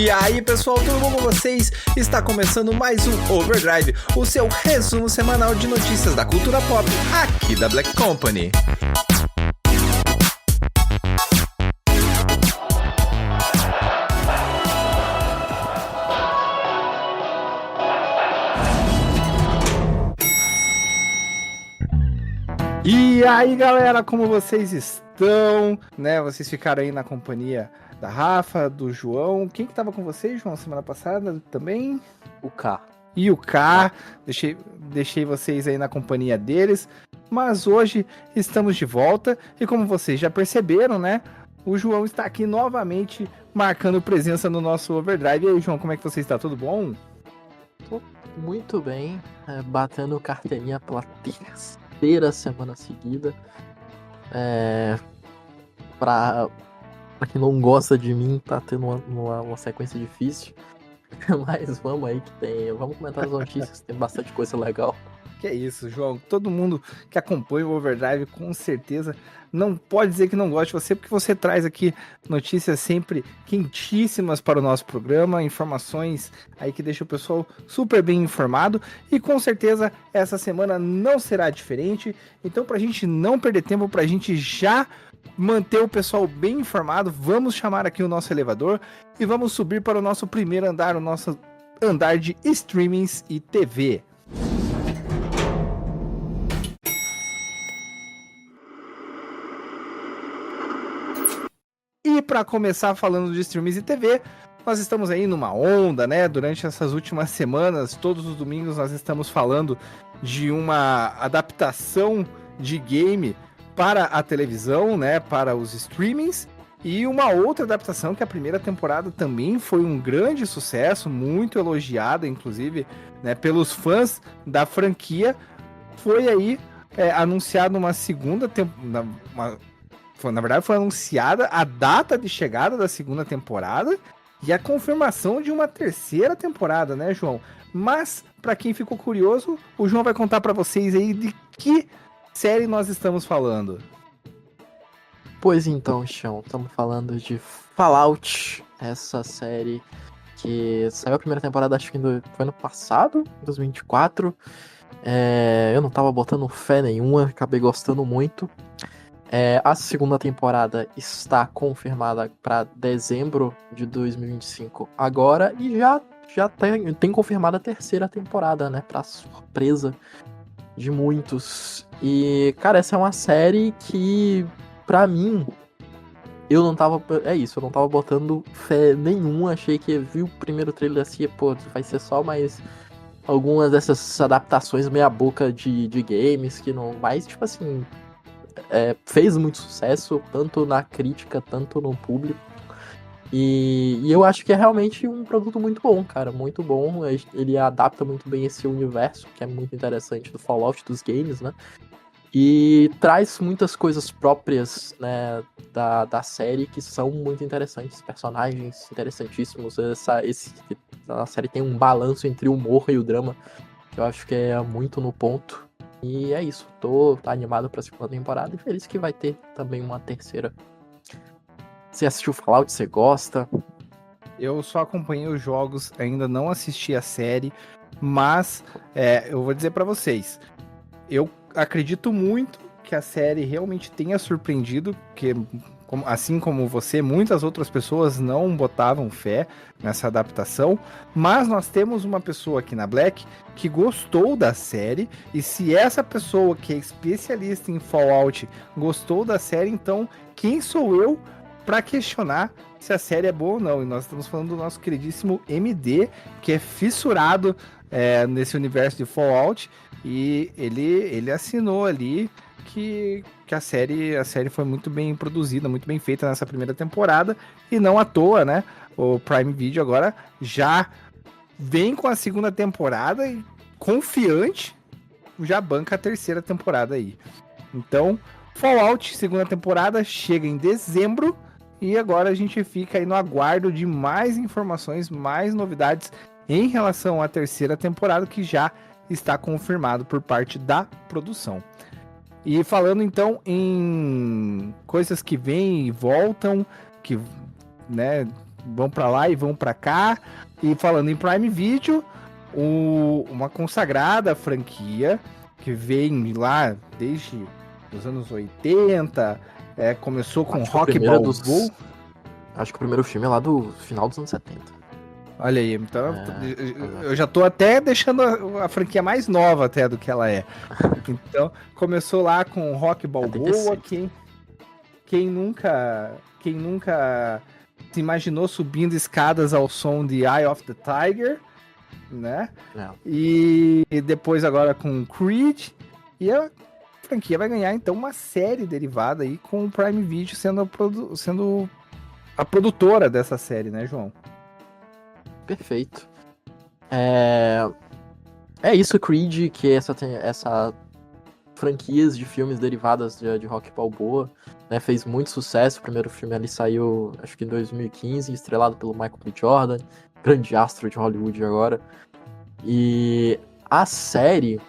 E aí pessoal, tudo bom com vocês? Está começando mais um Overdrive, o seu resumo semanal de notícias da cultura pop aqui da Black Company. E aí galera, como vocês estão? Vocês ficaram aí na companhia da Rafa, do João. Quem que tava com vocês, João, semana passada também? O K. E o K. Deixei vocês aí na companhia deles. Mas hoje estamos de volta. E como vocês já perceberam, o João está aqui novamente marcando presença no nosso Overdrive. E aí, João, como é que você está? Tudo bom? Tô muito bem, batendo carteirinha pela terceira semana seguida. Pra quem não gosta de mim, tá tendo uma sequência difícil. Mas vamos aí que tem. Vamos comentar as notícias, tem bastante coisa legal. Que é isso, João. Todo mundo que acompanha o Overdrive, com certeza, não pode dizer que não gosta de você, porque você traz aqui notícias sempre quentíssimas para o nosso programa, informações aí que deixam o pessoal super bem informado, e com certeza essa semana não será diferente. Então, para a gente não perder tempo, para a gente já manter o pessoal bem informado, vamos chamar aqui o nosso elevador e vamos subir para o nosso primeiro andar, o nosso andar de streamings e TV. E para começar falando de streams e TV, nós estamos aí numa onda, Durante essas últimas semanas, todos os domingos nós estamos falando de uma adaptação de game para a televisão, para os streamings. E uma outra adaptação que a primeira temporada também foi um grande sucesso, muito elogiada, inclusive, pelos fãs da franquia. Foi aí anunciado uma segunda temporada. Na verdade, foi anunciada a data de chegada da segunda temporada e a confirmação de uma terceira temporada, João? Mas, para quem ficou curioso, o João vai contar para vocês aí de que série nós estamos falando. Pois então, Chão, estamos falando de Fallout, essa série que saiu a primeira temporada, acho que foi ano passado, 2024. Eu não tava botando fé nenhuma, acabei gostando muito. A segunda temporada está confirmada para dezembro de 2025 agora, e já tem confirmada a terceira temporada, para surpresa de muitos. E, cara, essa é uma série que, pra mim, eu não tava botando fé nenhuma. Achei que vi o primeiro trailer assim, vai ser só mais algumas dessas adaptações meia boca de games que não. Mas, tipo assim, fez muito sucesso, tanto na crítica, tanto no público. E eu acho que é realmente um produto muito bom, cara, muito bom. Ele adapta muito bem esse universo, que é muito interessante, do Fallout, dos games, e traz muitas coisas próprias, da série, que são muito interessantes, personagens interessantíssimos. A série tem um balanço entre o humor e o drama, que eu acho que é muito no ponto. E é isso, tô animado pra segunda temporada e feliz que vai ter também uma terceira. Você assistiu Fallout? Você gosta? Eu só acompanhei os jogos, ainda não assisti a série, mas eu vou dizer pra vocês, eu acredito muito que a série realmente tenha surpreendido, que assim como você, muitas outras pessoas não botavam fé nessa adaptação, mas nós temos uma pessoa aqui na Black que gostou da série, e se essa pessoa que é especialista em Fallout gostou da série, então quem sou eu para questionar se a série é boa ou não? E nós estamos falando do nosso queridíssimo MD, que é fissurado nesse universo de Fallout, e ele assinou ali que a série foi muito bem produzida, muito bem feita nessa primeira temporada, e não à toa, o Prime Video agora já vem com a segunda temporada e confiante já banca a terceira temporada aí. Então, Fallout, segunda temporada, chega em dezembro, e agora a gente fica aí no aguardo de mais informações, mais novidades em relação à terceira temporada, que já está confirmado por parte da produção. E falando então em coisas que vêm e voltam, que vão pra lá e vão pra cá. E falando em Prime Video, uma consagrada franquia que vem lá desde os anos 80, começou com Acho que o Rock primeiro é Balboa. Acho que o primeiro filme é lá do final dos anos 70. Olha aí, então É. eu já tô até deixando a franquia mais nova até do que ela é. Então, começou lá com Rock Balboa, 76. quem nunca se imaginou subindo escadas ao som de Eye of the Tiger, né? É. E depois agora com Creed, e a franquia vai ganhar então uma série derivada aí com o Prime Video sendo a produtora dessa série, né, João? Perfeito. É isso, Creed, que essa franquias de filmes derivadas de Rock Balboa, né, fez muito sucesso. O primeiro filme ali saiu, acho que em 2015, estrelado pelo Michael B. Jordan, grande astro de Hollywood agora. E a série,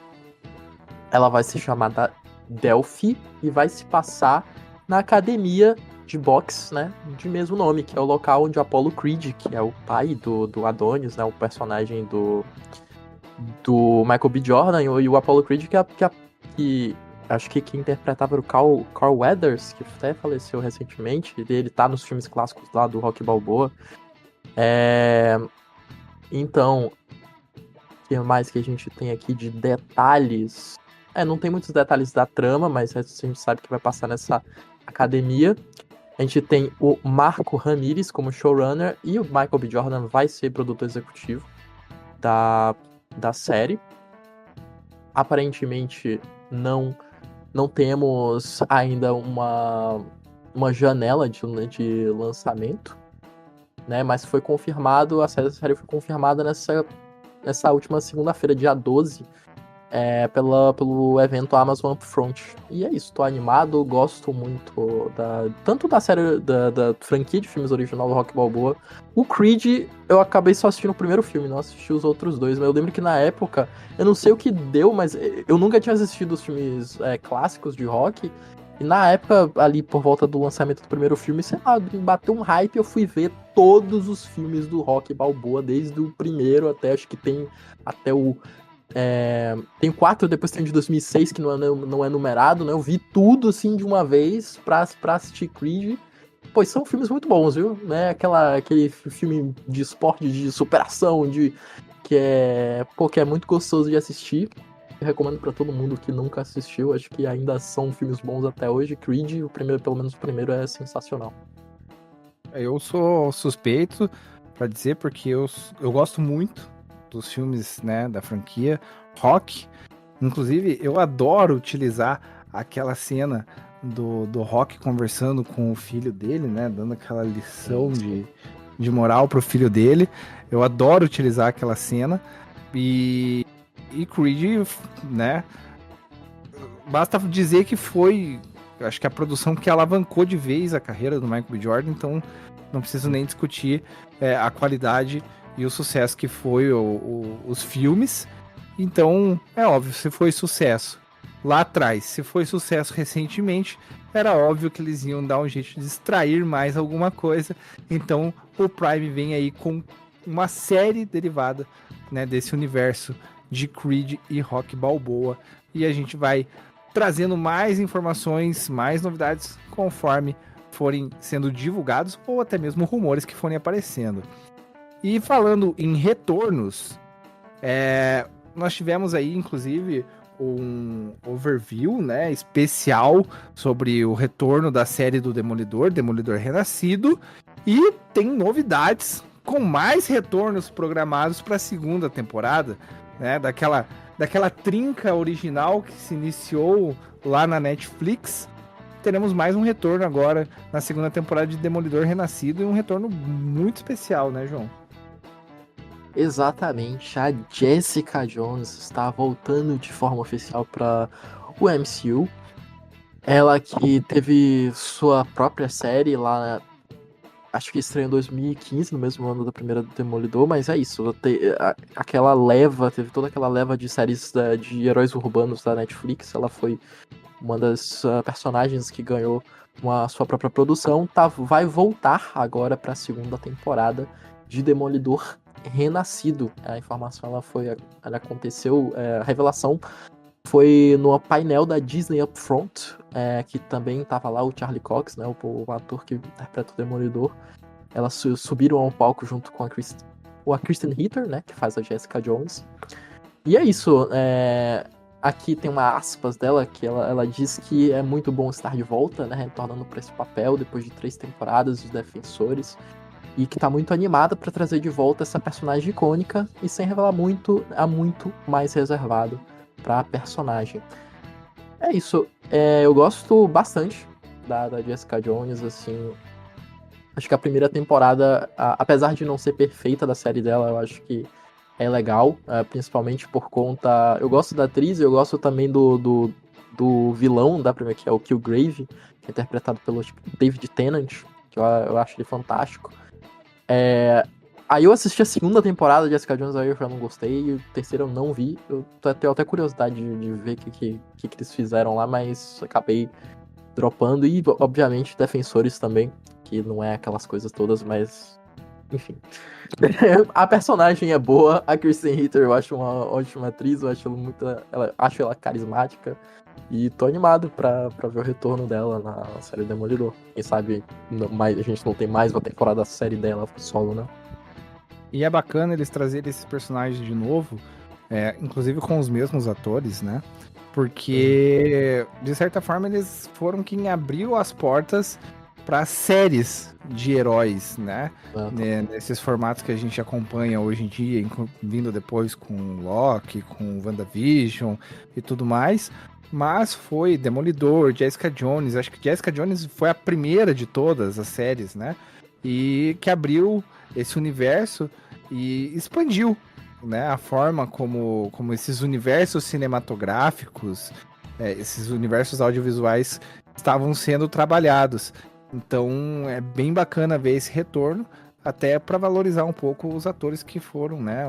ela vai se chamar Delphi e vai se passar na academia de boxe, né, de mesmo nome, que é o local onde Apollo Creed, que é o pai do Adonis, né, o personagem do Michael B. Jordan, e o Apollo Creed, que acho que quem interpretava era o Carl Weathers, que até faleceu recentemente. Ele tá nos filmes clássicos lá do Rock Balboa. Então, o que mais que a gente tem aqui de detalhes? Não tem muitos detalhes da trama, mas a gente sabe que vai passar nessa academia. A gente tem o Marco Ramírez como showrunner e o Michael B. Jordan vai ser produtor executivo da série. Aparentemente não temos ainda uma janela de lançamento, né? Mas foi confirmado, a série foi confirmada nessa última segunda-feira, dia 12, pelo evento Amazon Upfront. E é isso, tô animado, gosto muito tanto da série, da franquia de filmes original do Rock Balboa. O Creed, eu acabei só assistindo o primeiro filme, não assisti os outros dois, mas eu lembro que na época, eu não sei o que deu, mas eu nunca tinha assistido os filmes clássicos de rock, e na época, ali por volta do lançamento do primeiro filme, sei lá, bateu um hype, eu fui ver todos os filmes do Rock Balboa, desde o primeiro até, acho que tem até o tem 4, depois tem um de 2006 que não é numerado, né? Eu vi tudo assim de uma vez pra assistir Creed. Pois são filmes muito bons, viu? Né? Aquele filme de esporte, de superação, que é muito gostoso de assistir. Eu recomendo pra todo mundo que nunca assistiu. Acho que ainda são filmes bons até hoje. Creed, pelo menos o primeiro, é sensacional. Eu sou suspeito pra dizer porque eu gosto muito dos filmes, né, da franquia Rock. Inclusive, eu adoro utilizar aquela cena do Rock conversando com o filho dele, né, dando aquela lição de moral pro filho dele. Eu adoro utilizar aquela cena. E Creed, né, basta dizer que foi, acho que a produção que alavancou de vez a carreira do Michael B. Jordan, então não preciso nem discutir a qualidade e o sucesso que foi os filmes. Então, é óbvio, se foi sucesso lá atrás, se foi sucesso recentemente, era óbvio que eles iam dar um jeito de extrair mais alguma coisa. Então, o Prime vem aí com uma série derivada, né, desse universo de Creed e Rock Balboa. E a gente vai trazendo mais informações, mais novidades, conforme forem sendo divulgados ou até mesmo rumores que forem aparecendo. E falando em retornos, nós tivemos aí, inclusive, um overview, né, especial sobre o retorno da série do Demolidor Renascido, e tem novidades com mais retornos programados para a segunda temporada, né, daquela trinca original que se iniciou lá na Netflix. Teremos mais um retorno agora na segunda temporada de Demolidor Renascido, e um retorno muito especial, né, João? Exatamente, a Jessica Jones está voltando de forma oficial para o MCU. Ela que teve sua própria série lá, acho que estreou em 2015, no mesmo ano da primeira do Demolidor, mas é isso, teve toda aquela leva de séries de heróis urbanos da Netflix, ela foi uma das personagens que ganhou a sua própria produção, vai voltar agora para a segunda temporada de Demolidor Renascido. A informação ela aconteceu, a revelação foi no painel da Disney Upfront, que também estava lá o Charlie Cox, né, o ator que interpreta o Demolidor. Elas subiram ao palco junto com a Kristen Ritter, né, que faz a Jessica Jones. E é isso. Aqui tem uma aspas dela, que ela diz que é muito bom estar de volta, né, retornando para esse papel depois de 3 temporadas dos Defensores, e que tá muito animada para trazer de volta essa personagem icônica, e sem revelar muito, é muito mais reservado para a personagem. É isso. Eu gosto bastante da Jessica Jones, assim. Acho que a primeira temporada, apesar de não ser perfeita da série dela, eu acho que é legal, principalmente por conta... Eu gosto da atriz, eu gosto também do vilão da primeira, que é o Killgrave, que é interpretado pelo David Tennant, que eu acho ele fantástico. Aí eu assisti a segunda temporada de Jessica Jones, aí eu já não gostei, e o terceiro eu não vi. Eu tenho até curiosidade de ver o que eles fizeram lá, mas acabei dropando. E, obviamente, Defensores também, que não é aquelas coisas todas, mas... Enfim. A personagem é boa, a Kristen Ritter eu acho uma ótima atriz, eu acho ela carismática. E tô animado pra ver o retorno dela na série Demolidor. Quem sabe a gente não tem mais uma temporada da série dela solo, né? E é bacana eles trazerem esses personagens de novo, inclusive com os mesmos atores, né? Porque, de certa forma, eles foram quem abriu as portas para séries de heróis, né? Nesses formatos que a gente acompanha hoje em dia, vindo depois com Loki, com WandaVision e tudo mais. Mas foi Demolidor, Jessica Jones. Acho que Jessica Jones foi a primeira de todas as séries, né? E que abriu esse universo e expandiu, né, a forma como esses universos cinematográficos, esses universos audiovisuais estavam sendo trabalhados. Então é bem bacana ver esse retorno, até para valorizar um pouco os atores que foram, né,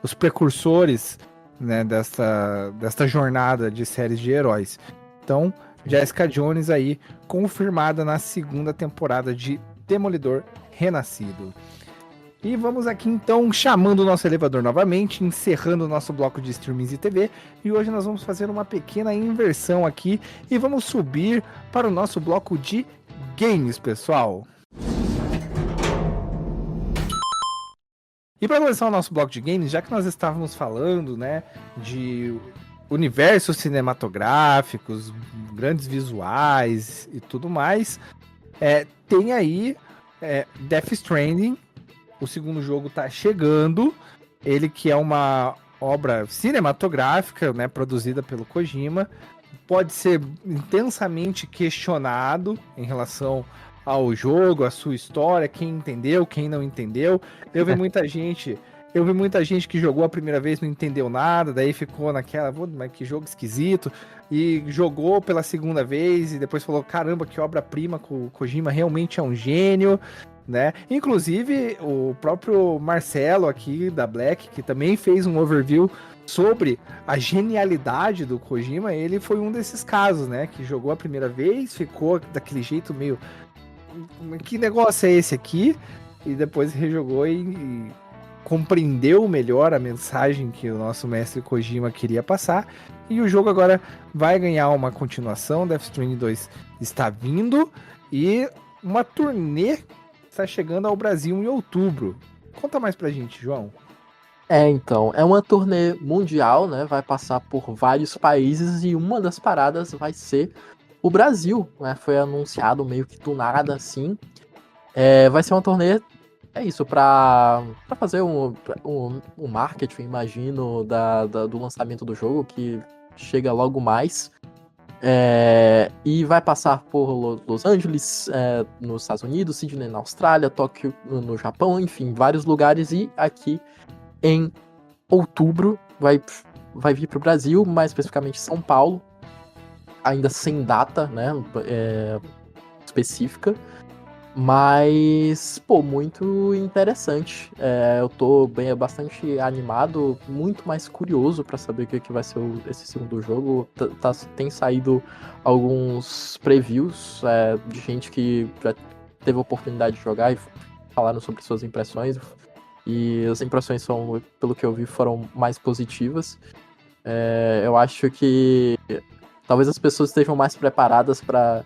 os precursores, né, desta jornada de séries de heróis. Então, Jessica Jones aí confirmada na segunda temporada de Demolidor Renascido. E vamos aqui então chamando o nosso elevador novamente, encerrando o nosso bloco de streamings e TV. E hoje nós vamos fazer uma pequena inversão aqui e vamos subir para o nosso bloco de games, pessoal. E para começar o nosso bloco de games, já que nós estávamos falando, né, de universos cinematográficos, grandes visuais e tudo mais, tem aí Death Stranding. O segundo jogo tá chegando, ele que é uma obra cinematográfica, né, produzida pelo Kojima, pode ser intensamente questionado em relação ao jogo, a sua história, quem entendeu, quem não entendeu. Eu vi muita gente que jogou a primeira vez, não entendeu nada, daí ficou naquela, mas que jogo esquisito, e jogou pela segunda vez e depois falou, caramba, que obra-prima, o Kojima realmente é um gênio, né? Inclusive, o próprio Marcelo aqui da Black, que também fez um overview sobre a genialidade do Kojima, ele foi um desses casos, né? Que jogou a primeira vez, ficou daquele jeito meio... Que negócio é esse aqui? E depois rejogou e compreendeu melhor a mensagem que o nosso mestre Kojima queria passar. E o jogo agora vai ganhar uma continuação. Death Stranding 2 está vindo. E uma turnê está chegando ao Brasil em outubro. Conta mais pra gente, João. Então, é uma turnê mundial, né? Vai passar por vários países e uma das paradas vai ser o Brasil, né? Foi anunciado meio que do nada, assim. Vai ser uma turnê, pra fazer um marketing, imagino, do lançamento do jogo, que chega logo mais. E vai passar por Los Angeles, nos Estados Unidos, Sydney na Austrália, Tóquio no Japão, enfim, vários lugares. E aqui em outubro vai vir para o Brasil, mais especificamente São Paulo, ainda sem data, né, específica. Mas, pô, muito interessante. Eu tô bastante animado, muito mais curioso pra saber o que vai ser esse segundo jogo. Tem saído alguns previews de gente que já teve a oportunidade de jogar e falaram sobre suas impressões. E as impressões são, pelo que eu vi, foram mais positivas. Eu acho que talvez as pessoas estejam mais preparadas para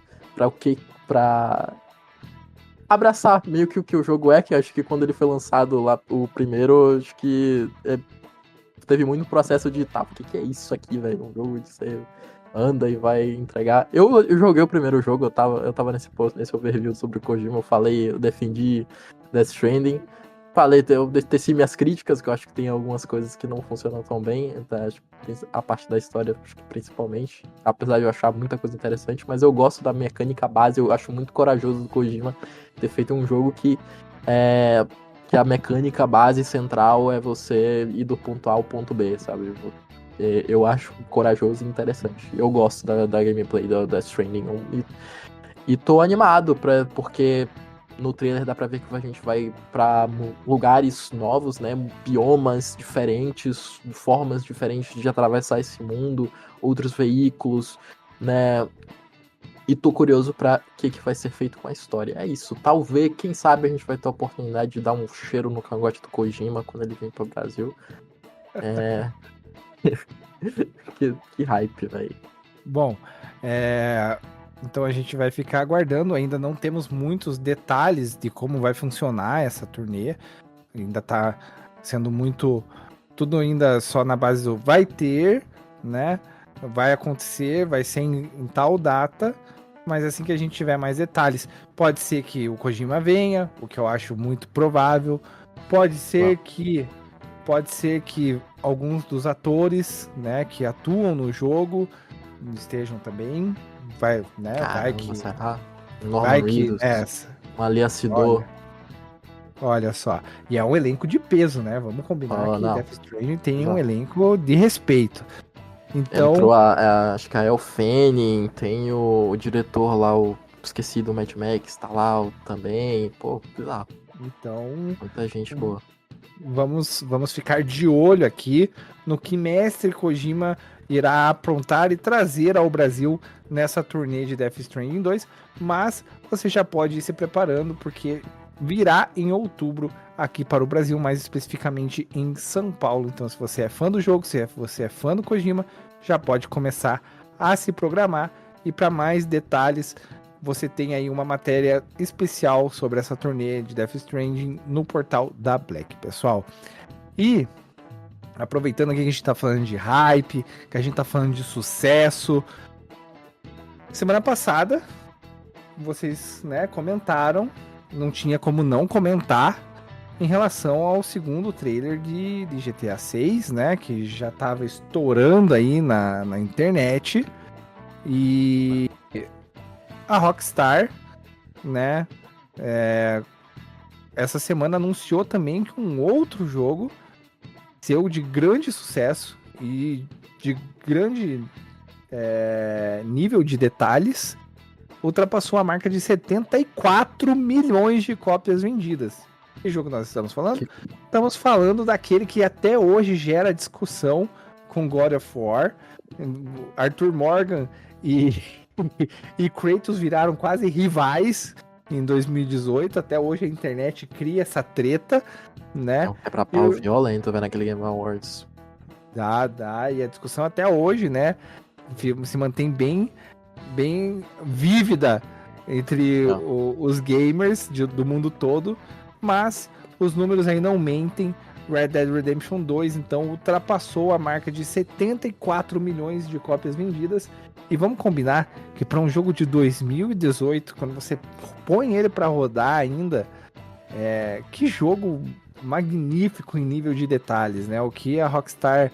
abraçar meio que o que o jogo é, que acho que quando ele foi lançado lá, o primeiro, acho que teve muito processo de, tá, o que é isso aqui, velho? Um jogo de você anda e vai entregar. Eu joguei o primeiro jogo, eu tava nesse overview sobre o Kojima, eu defendi Death Stranding. Eu teci minhas críticas, que eu acho que tem algumas coisas que não funcionam tão bem, então, acho que a parte da história, acho que principalmente, apesar de eu achar muita coisa interessante, mas eu gosto da mecânica base, eu acho muito corajoso do Kojima ter feito um jogo que a mecânica base central é você ir do ponto A ao ponto B, sabe? Eu acho corajoso e interessante. Eu gosto da gameplay da Death Stranding e tô animado, porque no trailer dá pra ver que a gente vai pra lugares novos, né? Biomas diferentes, formas diferentes de atravessar esse mundo, outros veículos, né? E tô curioso pra que vai ser feito com a história. É isso. Talvez, quem sabe, a gente vai ter a oportunidade de dar um cheiro no cangote do Kojima quando ele vem pro Brasil. que hype, velho. Bom, então a gente vai ficar aguardando. Ainda não temos muitos detalhes de como vai funcionar essa turnê. Ainda tá sendo muito. Tudo ainda só na base do vai ter, né? Vai acontecer, vai ser em tal data. Mas assim que a gente tiver mais detalhes, pode ser que o Kojima venha, o que eu acho muito provável. Pode ser que alguns dos atores, né, que atuam no jogo estejam também. Vai, né? Caramba, será? Vai Norman que Reedus, essa. Malia Sidor. Olha só. E é um elenco de peso, né? Vamos combinar que não. Death Stranding tem Já. um elenco de respeito. Então. Entrou acho que a Elle Fanning, tem o diretor lá, esqueci do Mad Max, tá lá também. Pô, bizarro. Então. Muita gente boa. Vamos ficar de olho aqui no que Mestre Kojima irá aprontar e trazer ao Brasil nessa turnê de Death Stranding 2, mas você já pode ir se preparando porque virá em outubro aqui para o Brasil, mais especificamente em São Paulo. Então, se você é fã do jogo, se você é fã do Kojima, já pode começar a se programar. E para mais detalhes, você tem aí uma matéria especial sobre essa turnê de Death Stranding no portal da Black, pessoal. E aproveitando que a gente tá falando de hype, que a gente tá falando de sucesso, semana passada vocês, né, comentaram, não tinha como não comentar em relação ao segundo trailer de GTA 6, né, que já tava estourando aí na internet. E a Rockstar, né, essa semana anunciou também que um outro jogo seu de grande sucesso e de grande nível de detalhes ultrapassou a marca de 74 milhões de cópias vendidas. Que jogo nós estamos falando? Estamos falando daquele que até hoje gera discussão com God of War. Arthur Morgan e Kratos viraram quase rivais em 2018. Até hoje a internet cria essa treta, né? É pra pau violento vendo aquele Game Awards. Dá. E a discussão até hoje, né? Se mantém bem vívida entre os gamers do mundo todo. Mas os números aí não mentem. Red Dead Redemption 2, então, ultrapassou a marca de 74 milhões de cópias vendidas. E vamos combinar que para um jogo de 2018, quando você põe ele para rodar ainda, que jogo magnífico em nível de detalhes, né? O que a Rockstar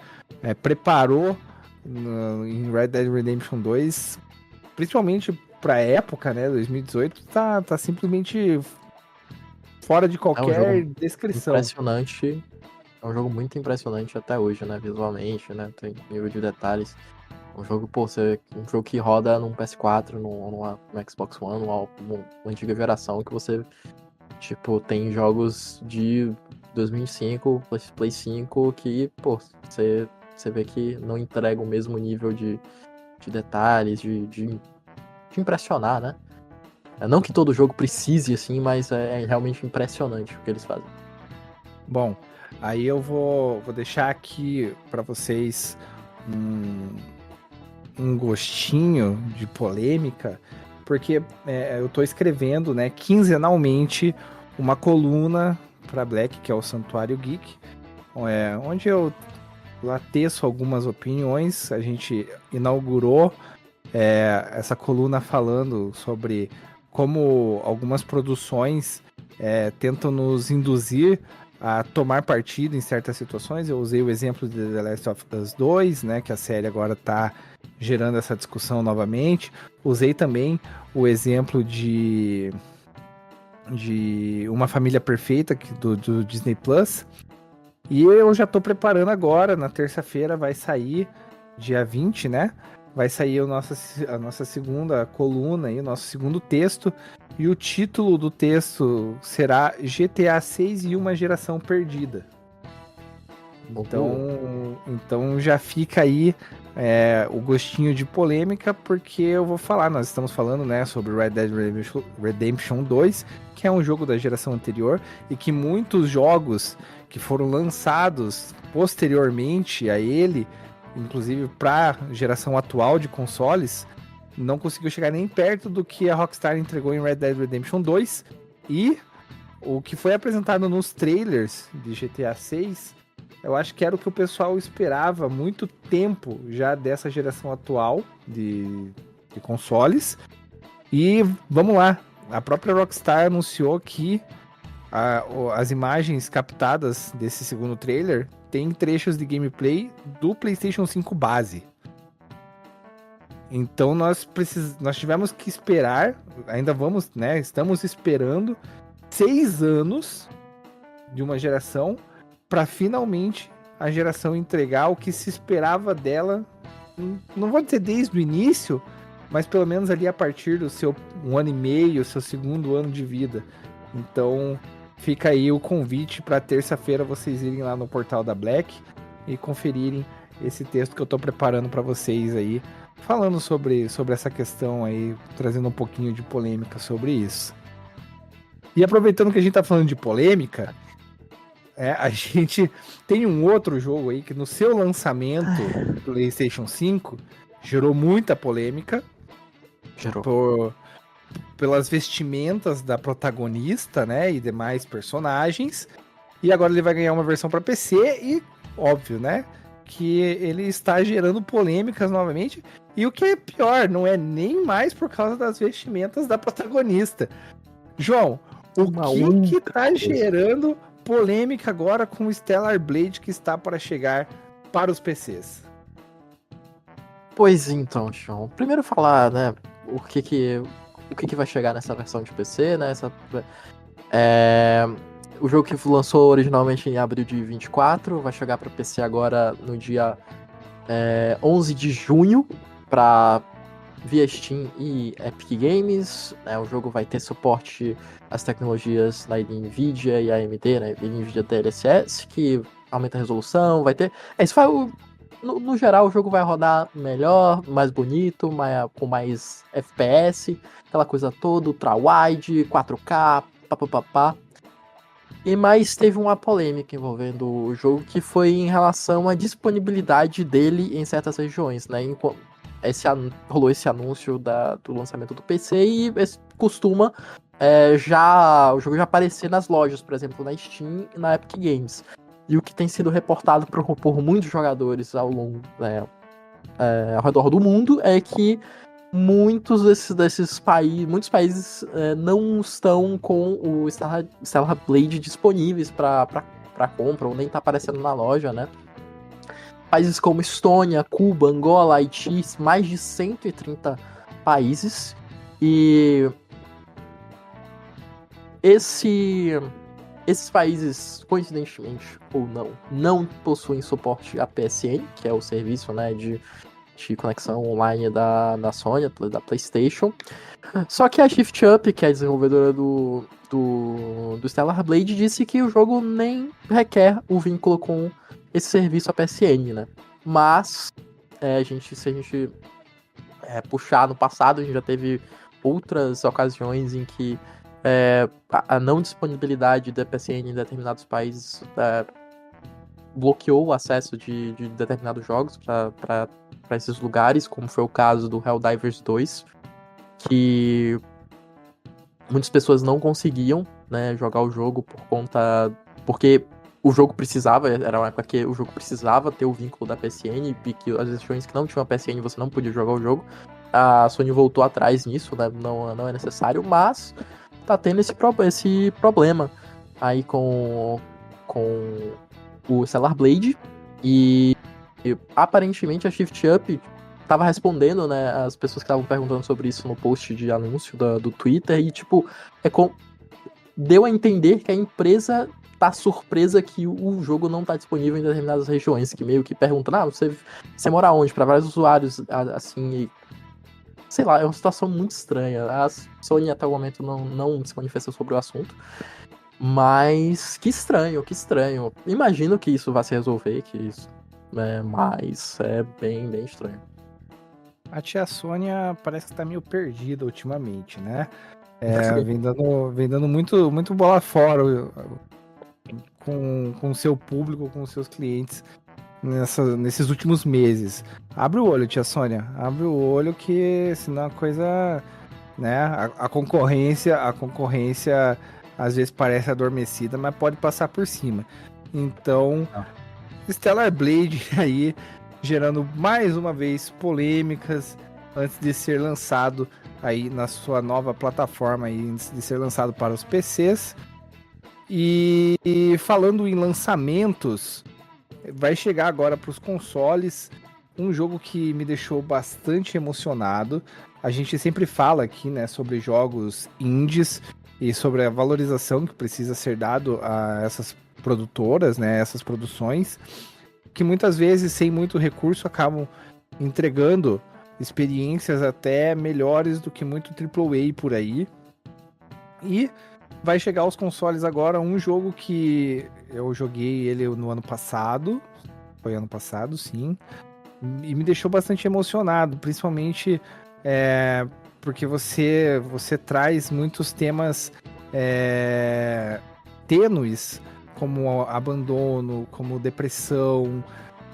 preparou em Red Dead Redemption 2, principalmente para época, né? 2018, tá simplesmente fora de qualquer descrição. Impressionante. É um jogo muito impressionante até hoje, né? Visualmente, né? Tem nível de detalhes. Um jogo, um jogo que roda num PS4, no Xbox One, numa antiga geração, que você, tipo, tem jogos de 2005, Play 5, que, você vê que não entrega o mesmo nível de detalhes, de impressionar, né? Não que todo jogo precise, assim, mas é realmente impressionante o que eles fazem. Bom, aí eu vou deixar aqui para vocês um gostinho de polêmica, porque eu tô escrevendo, né, quinzenalmente uma coluna para Black, que é o Santuário Geek, onde eu lá teço algumas opiniões. A gente inaugurou essa coluna falando sobre como algumas produções tentam nos induzir a tomar partido em certas situações. Eu usei o exemplo de The Last of Us 2, né, que a série agora está gerando essa discussão novamente. Usei também o exemplo de Uma Família Perfeita do Disney Plus. E eu já tô preparando agora, na terça-feira vai sair, dia 20, né? Vai sair a nossa segunda coluna aí, o nosso segundo texto. E o título do texto será GTA 6 e uma geração perdida. Então já fica aí o gostinho de polêmica, porque eu vou falar, nós estamos falando, né, sobre Red Dead Redemption 2, que é um jogo da geração anterior, e que muitos jogos que foram lançados posteriormente a ele, inclusive para a geração atual de consoles, não conseguiu chegar nem perto do que a Rockstar entregou em Red Dead Redemption 2, e o que foi apresentado nos trailers de GTA 6, eu acho que era o que o pessoal esperava há muito tempo já dessa geração atual de consoles. E vamos lá, a própria Rockstar anunciou que as imagens captadas desse segundo trailer tem trechos de gameplay do PlayStation 5 base. Então nós tivemos que esperar, ainda vamos, né? Estamos esperando 6 anos de uma geração para finalmente a geração entregar o que se esperava dela. Não vou dizer desde o início, mas pelo menos ali a partir do seu 1 ano e meio, seu segundo ano de vida. Então fica aí o convite para terça-feira vocês irem lá no portal da Black e conferirem esse texto que eu estou preparando para vocês aí, falando sobre essa questão aí, trazendo um pouquinho de polêmica sobre isso. E aproveitando que a gente tá falando de polêmica, a gente tem um outro jogo aí que no seu lançamento do PlayStation 5 gerou muita polêmica. Pelas vestimentas da protagonista, né, e demais personagens. E agora ele vai ganhar uma versão para PC e, óbvio, né, que ele está gerando polêmicas novamente. E o que é pior, não é nem mais por causa das vestimentas da protagonista. João, o que tá gerando polêmica agora com o Stellar Blade que está para chegar para os PCs? Pois então, Sean. Primeiro falar, né, o que vai chegar nessa versão de PC, né? O jogo que lançou originalmente em abril de 24 vai chegar para PC agora no dia 11 de junho para via Steam e Epic Games. Né? O jogo vai ter suporte às tecnologias da NVIDIA e AMD, né? NVIDIA DLSS, que aumenta a resolução, vai ter... No geral, o jogo vai rodar melhor, mais bonito, com mais FPS, aquela coisa toda, ultra-wide, 4K, papapá. Mas teve uma polêmica envolvendo o jogo, que foi em relação à disponibilidade dele em certas regiões, né? Rolou esse anúncio do lançamento do PC e costuma o jogo já aparecer nas lojas, por exemplo, na Steam e na Epic Games. E o que tem sido reportado por muitos jogadores ao redor do mundo é que muitos países não estão com o Stellar Blade disponíveis para compra, ou nem está aparecendo na loja, né? Países como Estônia, Cuba, Angola, Haiti, mais de 130 países. E esses países, coincidentemente ou não possuem suporte a PSN, que é o serviço, né, de de conexão online da Sony, da PlayStation. Só que a Shift Up, que é a desenvolvedora do Stellar Blade, disse que o jogo nem requer o vínculo com esse serviço a PSN, né? Mas, se a gente puxar no passado, a gente já teve outras ocasiões em que a não disponibilidade da PSN em determinados países bloqueou o acesso de determinados jogos para esses lugares, como foi o caso do Helldivers 2, que muitas pessoas não conseguiam, né, jogar o jogo porque o jogo precisava, era uma época que o jogo precisava ter o vínculo da PSN, e que as regiões que não tinham a PSN você não podia jogar o jogo. A Sony voltou atrás nisso, né, não é necessário, mas tá tendo esse problema aí com o Stellar Blade, e aparentemente a Shift Up tava respondendo, né, as pessoas que estavam perguntando sobre isso no post de anúncio do Twitter, e tipo, deu a entender que a empresa tá surpresa que o jogo não tá disponível em determinadas regiões, que meio que perguntam, você mora onde? Para vários usuários, assim, sei lá, é uma situação muito estranha. A Sony até o momento não se manifestou sobre o assunto, mas que estranho. Imagino que isso vai se resolver, mas é bem, bem estranho. A tia Sônia parece que tá meio perdida ultimamente, né? Vem dando muito, muito bola fora com o seu público, com os seus clientes nesses últimos meses. Abre o olho, tia Sônia. Abre o olho que senão a coisa, né? A concorrência às vezes parece adormecida, mas pode passar por cima. Então, Stellar Blade aí gerando mais uma vez polêmicas antes de ser lançado aí na sua nova plataforma aí, antes de ser lançado para os PCs. E falando em lançamentos, vai chegar agora para os consoles um jogo que me deixou bastante emocionado. A gente sempre fala aqui, né, sobre jogos indies e sobre a valorização que precisa ser dado a essas produtoras, né, essas produções, que muitas vezes, sem muito recurso, acabam entregando experiências até melhores do que muito AAA por aí. E vai chegar aos consoles agora um jogo que eu joguei ele no ano passado, foi ano passado, sim, e me deixou bastante emocionado, principalmente porque você traz muitos temas tênues, como abandono, como depressão,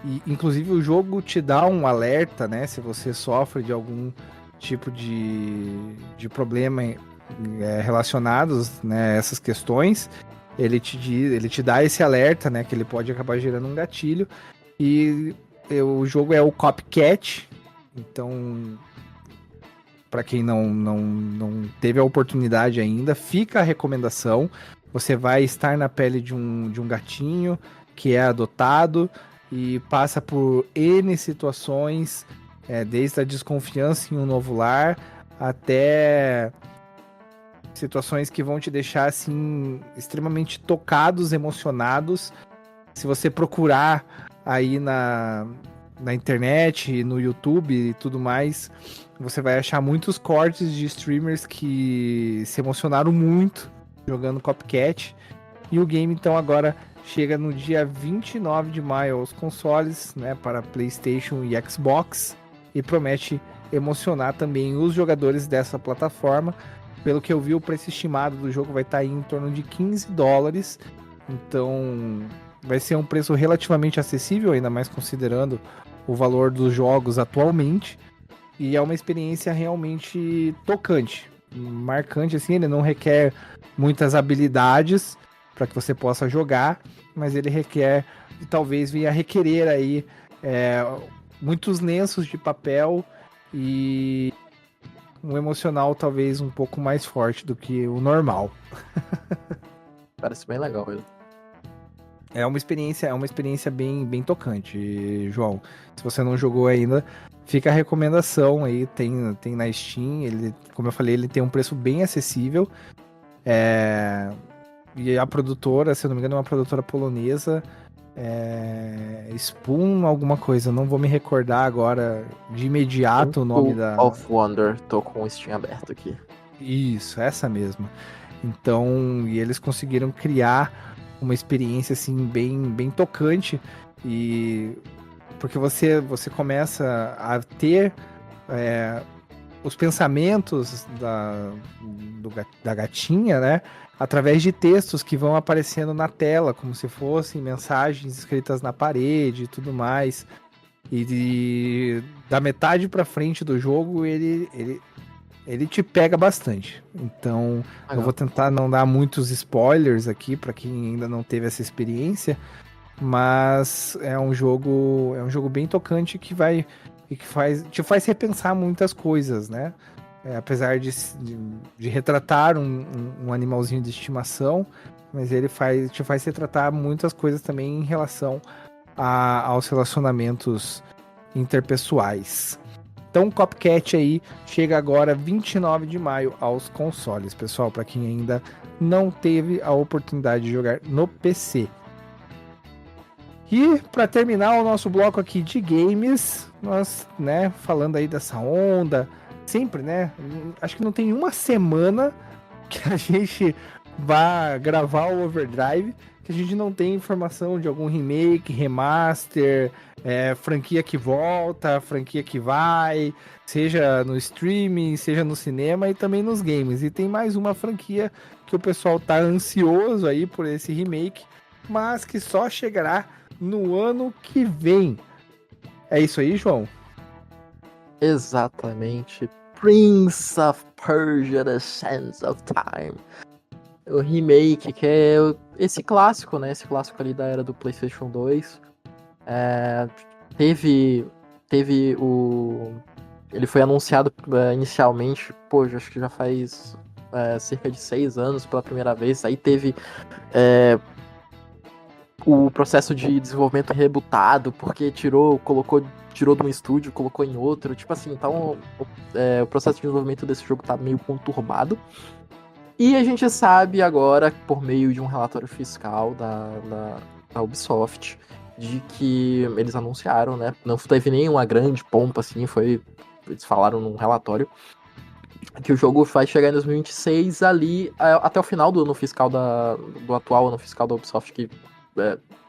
e inclusive o jogo te dá um alerta, né, se você sofre de algum tipo de problema relacionados, né, a essas questões, ele te dá esse alerta, né, que ele pode acabar gerando um gatilho, e o jogo é o Copycat, então para quem não teve a oportunidade ainda, fica a recomendação. Você vai estar na pele de um gatinho que é adotado e passa por N situações, desde a desconfiança em um novo lar até situações que vão te deixar assim extremamente tocados, emocionados. Se você procurar aí na internet, no YouTube e tudo mais, você vai achar muitos cortes de streamers que se emocionaram muito jogando Copycat. E o game então agora chega no dia 29 de maio aos consoles, né, para PlayStation e Xbox, e promete emocionar também os jogadores dessa plataforma. Pelo que eu vi, o preço estimado do jogo vai estar aí em torno de $15. Então vai ser um preço relativamente acessível, ainda mais considerando o valor dos jogos atualmente. E é uma experiência realmente tocante, marcante, assim. Ele não requer muitas habilidades para que você possa jogar, mas ele requer, talvez venha requerer aí muitos lenços de papel e um emocional talvez um pouco mais forte do que o normal. Parece bem legal ele. É uma experiência bem, bem tocante, João. Se você não jogou ainda, fica a recomendação aí, tem na Steam, ele, como eu falei, ele tem um preço bem acessível. E a produtora, se eu não me engano, é uma produtora polonesa, Spoon alguma coisa, não vou me recordar agora de imediato o nome Temple da... of Wonder, tô com o Steam aberto aqui. Isso, essa mesma. Então, e eles conseguiram criar uma experiência assim bem tocante e porque você começa a ter os pensamentos da gatinha, né? Através de textos que vão aparecendo na tela, como se fossem mensagens escritas na parede e tudo mais. Da metade pra frente do jogo, ele te pega bastante. Então, eu vou Legal. tentar não dar muitos spoilers aqui pra quem ainda não teve essa experiência, mas é um jogo bem tocante que te faz repensar muitas coisas, né? Apesar de retratar um animalzinho de estimação, mas ele te faz retratar muitas coisas também em relação aos relacionamentos interpessoais. Então, Copcat aí chega agora 29 de maio aos consoles, pessoal, para quem ainda não teve a oportunidade de jogar no PC. E para terminar o nosso bloco aqui de games, nós, né, falando aí dessa onda, sempre, né? Acho que não tem uma semana que a gente vá gravar o Overdrive que a gente não tem informação de algum remake, remaster, franquia que volta, franquia que vai, seja no streaming, seja no cinema e também nos games. E tem mais uma franquia que o pessoal tá ansioso aí por esse remake, mas que só chegará no ano que vem. É isso aí, João? Exatamente. Prince of Persia: The Sands of Time. O remake, que é esse clássico, né? Esse clássico ali da era do PlayStation 2. Teve o... Ele foi anunciado inicialmente, pô, acho que já faz cerca de 6 anos pela primeira vez. Aí teve o processo de desenvolvimento rebutado, porque tirou de um estúdio, colocou em outro. Tipo assim, então o processo de desenvolvimento desse jogo tá meio conturbado. E a gente sabe agora, por meio de um relatório fiscal da Ubisoft, de que eles anunciaram, né? Não teve nenhuma grande pompa, assim, eles falaram num relatório que o jogo vai chegar em 2026 ali, até o final do ano fiscal do atual ano fiscal da Ubisoft, que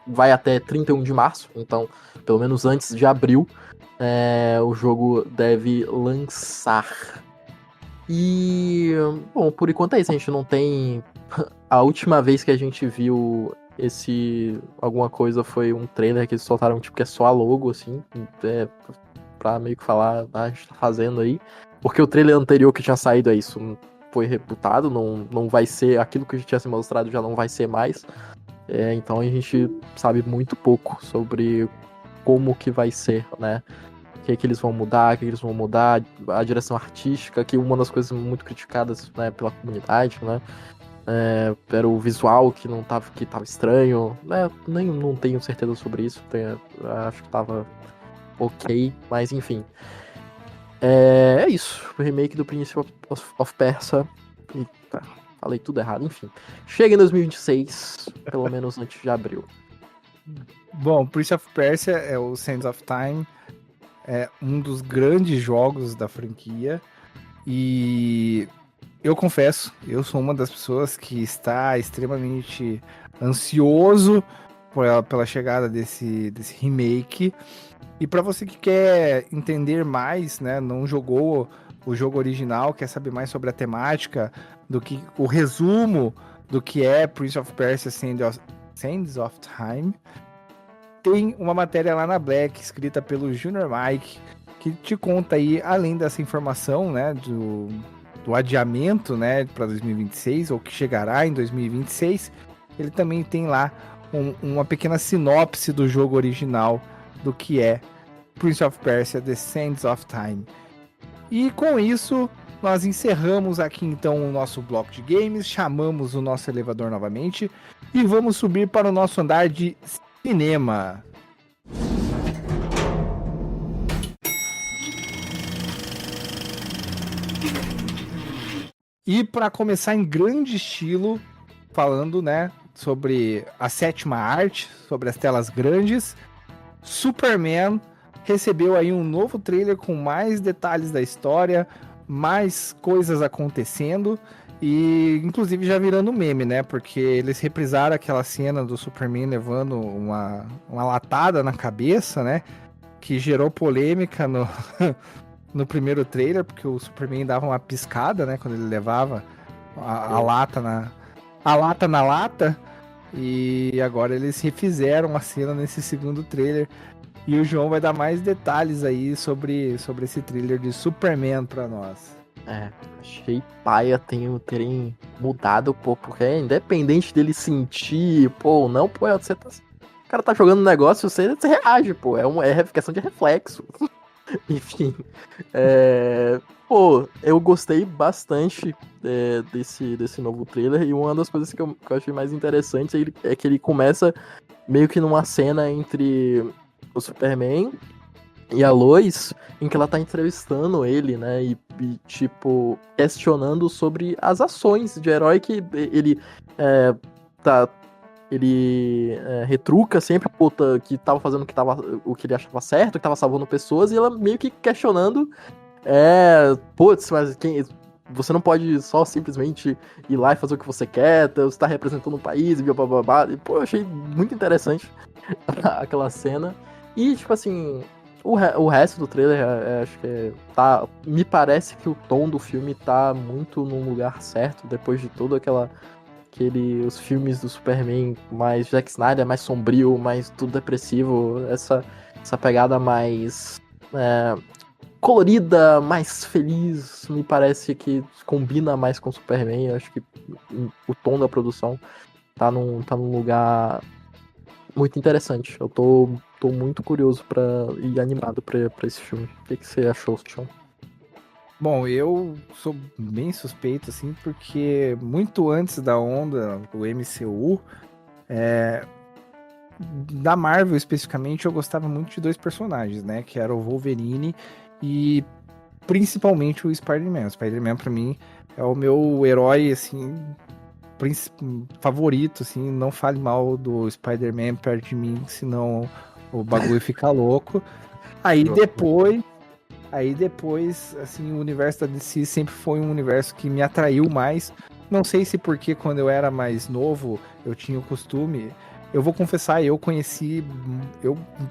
vai até 31 de março, então, pelo menos antes de abril, o jogo deve lançar. E, bom, por enquanto é isso, a gente não tem... A última vez que a gente viu alguma coisa foi um trailer que eles soltaram, tipo, que é só a logo, assim, pra meio que falar, a gente tá fazendo aí. Porque o trailer anterior que tinha saído isso foi reputado, não vai ser, aquilo que tinha se mostrado já não vai ser mais. Então a gente sabe muito pouco sobre como que vai ser, né? O que eles vão mudar, a direção artística, que uma das coisas muito criticadas, né, pela comunidade, né? Era o visual que tava estranho, né? Não tenho certeza sobre isso, acho que tava ok, mas enfim. É isso, o remake do Prince of Persia. Eita, falei tudo errado, enfim. Chega em 2026, pelo menos antes de abril. Bom, Prince of Persia é o Sands of Time, é um dos grandes jogos da franquia e eu confesso, eu sou uma das pessoas que está extremamente ansioso pela chegada desse remake. E para você que quer entender mais, né, não jogou o jogo original, quer saber mais sobre a temática, o resumo do que é Prince of Persia Sands of Time, tem uma matéria lá na Black, escrita pelo Junior Mike, que te conta aí, além dessa informação, né, do adiamento, né, para 2026, ou que chegará em 2026, ele também tem lá uma pequena sinopse do jogo original, do que é Prince of Persia: The Sands of Time. E com isso, nós encerramos aqui então o nosso bloco de games, chamamos o nosso elevador novamente e vamos subir para o nosso andar de cinema. E para começar em grande estilo, falando, né, sobre a sétima arte, sobre as telas grandes. Superman recebeu aí um novo trailer com mais detalhes da história, mais coisas acontecendo e inclusive já virando meme, né? Porque eles reprisaram aquela cena do Superman levando uma latada na cabeça, né? Que gerou polêmica no primeiro trailer, porque o Superman dava uma piscada, né? Quando ele levava a lata na lata. E agora eles refizeram a cena nesse segundo trailer. E o João vai dar mais detalhes aí sobre esse trailer de Superman pra nós. Achei paia terem mudado, pô, porque independente dele sentir, pô, não, pô, você tá. O cara tá jogando um negócio, você reage, pô. É questão de reflexo. Enfim. Pô, eu gostei bastante desse novo trailer. E uma das coisas que eu achei mais interessante é que ele começa meio que numa cena entre o Superman e a Lois, em que ela tá entrevistando ele, né? E tipo, questionando sobre as ações de herói que ele tá. Ele retruca sempre a puta que tava fazendo o que ele achava certo, que tava salvando pessoas, e ela meio que questionando. Putz, mas você não pode só simplesmente ir lá e fazer o que você quer, você tá representando um país, e blá blá blá. E, pô, eu achei muito interessante aquela cena. E, tipo assim, o resto do trailer, acho que me parece que o tom do filme tá muito no lugar certo, depois de todo os filmes do Superman mais Zack Snyder, mais sombrio, mais tudo depressivo, essa pegada mais colorida, mais feliz, me parece que combina mais com o Superman. Eu acho que o tom da produção tá num lugar muito interessante. Eu tô muito curioso e animado pra esse filme. O que você achou, Tião? Bom, eu sou bem suspeito, assim, porque muito antes da onda do MCU, da Marvel especificamente, eu gostava muito de dois personagens, né? Que era o Wolverine e principalmente o Spider-Man. O Spider-Man, pra mim, é o meu herói, assim, favorito, assim. Não fale mal do Spider-Man perto de mim, senão o bagulho fica louco. Aí depois, assim, o universo da DC sempre foi um universo que me atraiu mais. Não sei se porque quando eu era mais novo eu tinha o costume. Eu vou confessar, eu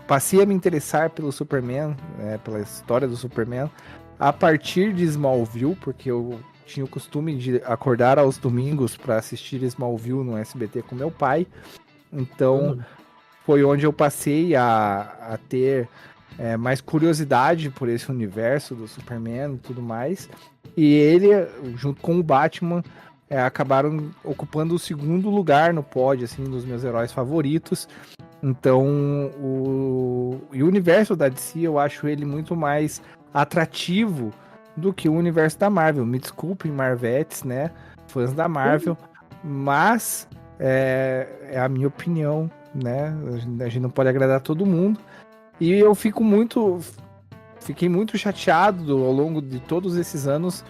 passei a me interessar pelo Superman, pela história do Superman, a partir de Smallville, porque eu tinha o costume de acordar aos domingos para assistir Smallville no SBT com meu pai. Então, foi onde eu passei a ter mais curiosidade por esse universo do Superman e tudo mais. E ele, junto com o Batman, acabaram ocupando o segundo lugar no pódio, assim, dos meus heróis favoritos. Então, o universo da DC, eu acho ele muito mais atrativo do que o universo da Marvel. Me desculpem, Marvetes, né? Fãs da Marvel, mas é a minha opinião, né? A gente não pode agradar todo mundo. E eu fiquei muito chateado ao longo de todos esses anos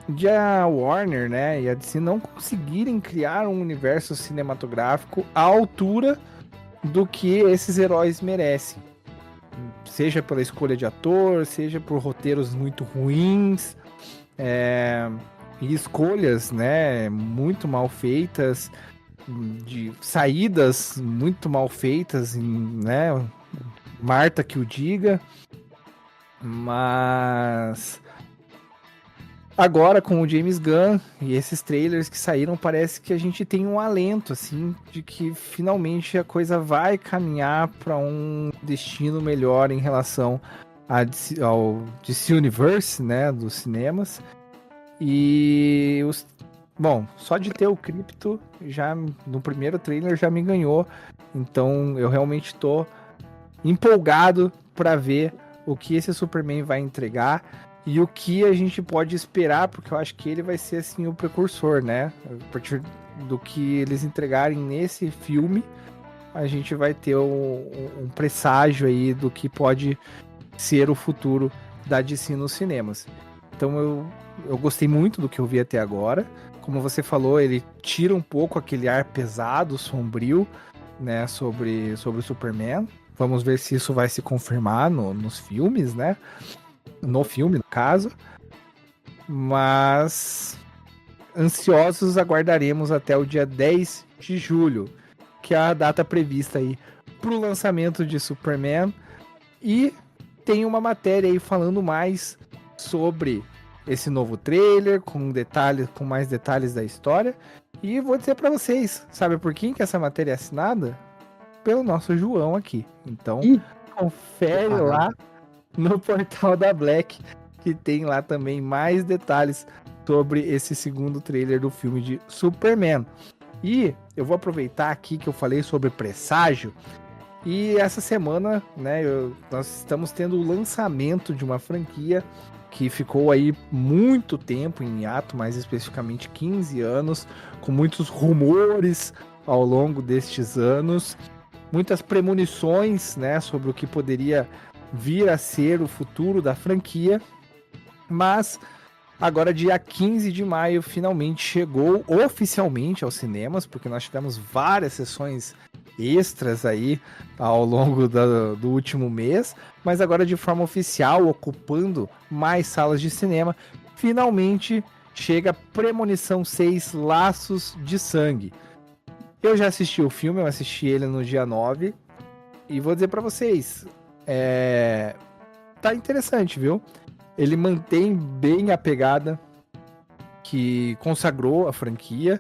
de a Warner, né, e a DC não conseguirem criar um universo cinematográfico à altura do que esses heróis merecem. Seja pela escolha de ator, seja por roteiros muito ruins, e escolhas, né, muito mal feitas, de saídas muito mal feitas, né, Marta que o diga, mas agora com o James Gunn e esses trailers que saíram, parece que a gente tem um alento, assim, de que finalmente a coisa vai caminhar para um destino melhor em relação ao DC Universe, né, dos cinemas. E bom, só de ter o Crypto já no primeiro trailer já me ganhou. Então eu realmente tô empolgado para ver o que esse Superman vai entregar e o que a gente pode esperar, porque eu acho que ele vai ser assim o precursor, né? A partir do que eles entregarem nesse filme, a gente vai ter um presságio aí do que pode ser o futuro da DC nos cinemas. Então eu gostei muito do que eu vi até agora. Como você falou, ele tira um pouco aquele ar pesado, sombrio, né, sobre o Superman. Vamos ver se isso vai se confirmar nos filmes, né? No filme, no caso. Mas ansiosos aguardaremos até o dia 10 de julho, que é a data prevista aí para o lançamento de Superman. E tem uma matéria aí falando mais sobre esse novo trailer, com detalhes, com mais detalhes da história. E vou dizer para vocês, sabe por quem que essa matéria é assinada? Pelo nosso João aqui. Então, confere lá no portal da Black, que tem lá também mais detalhes sobre esse segundo trailer do filme de Superman. E eu vou aproveitar aqui que eu falei sobre presságio. E essa semana, né, nós estamos tendo o lançamento de uma franquia que ficou aí muito tempo em hiato, mais especificamente 15 anos, com muitos rumores ao longo destes anos, muitas premonições, né, sobre o que poderia vir a ser o futuro da franquia, mas agora, dia 15 de maio, finalmente chegou oficialmente aos cinemas, porque nós tivemos várias sessões extras aí ao longo do último mês, mas agora de forma oficial, ocupando mais salas de cinema, finalmente chega Premonição 6 Laços de Sangue. Eu já assisti o filme, eu assisti ele no dia 9, e vou dizer pra vocês, tá interessante, viu? Ele mantém bem a pegada que consagrou a franquia,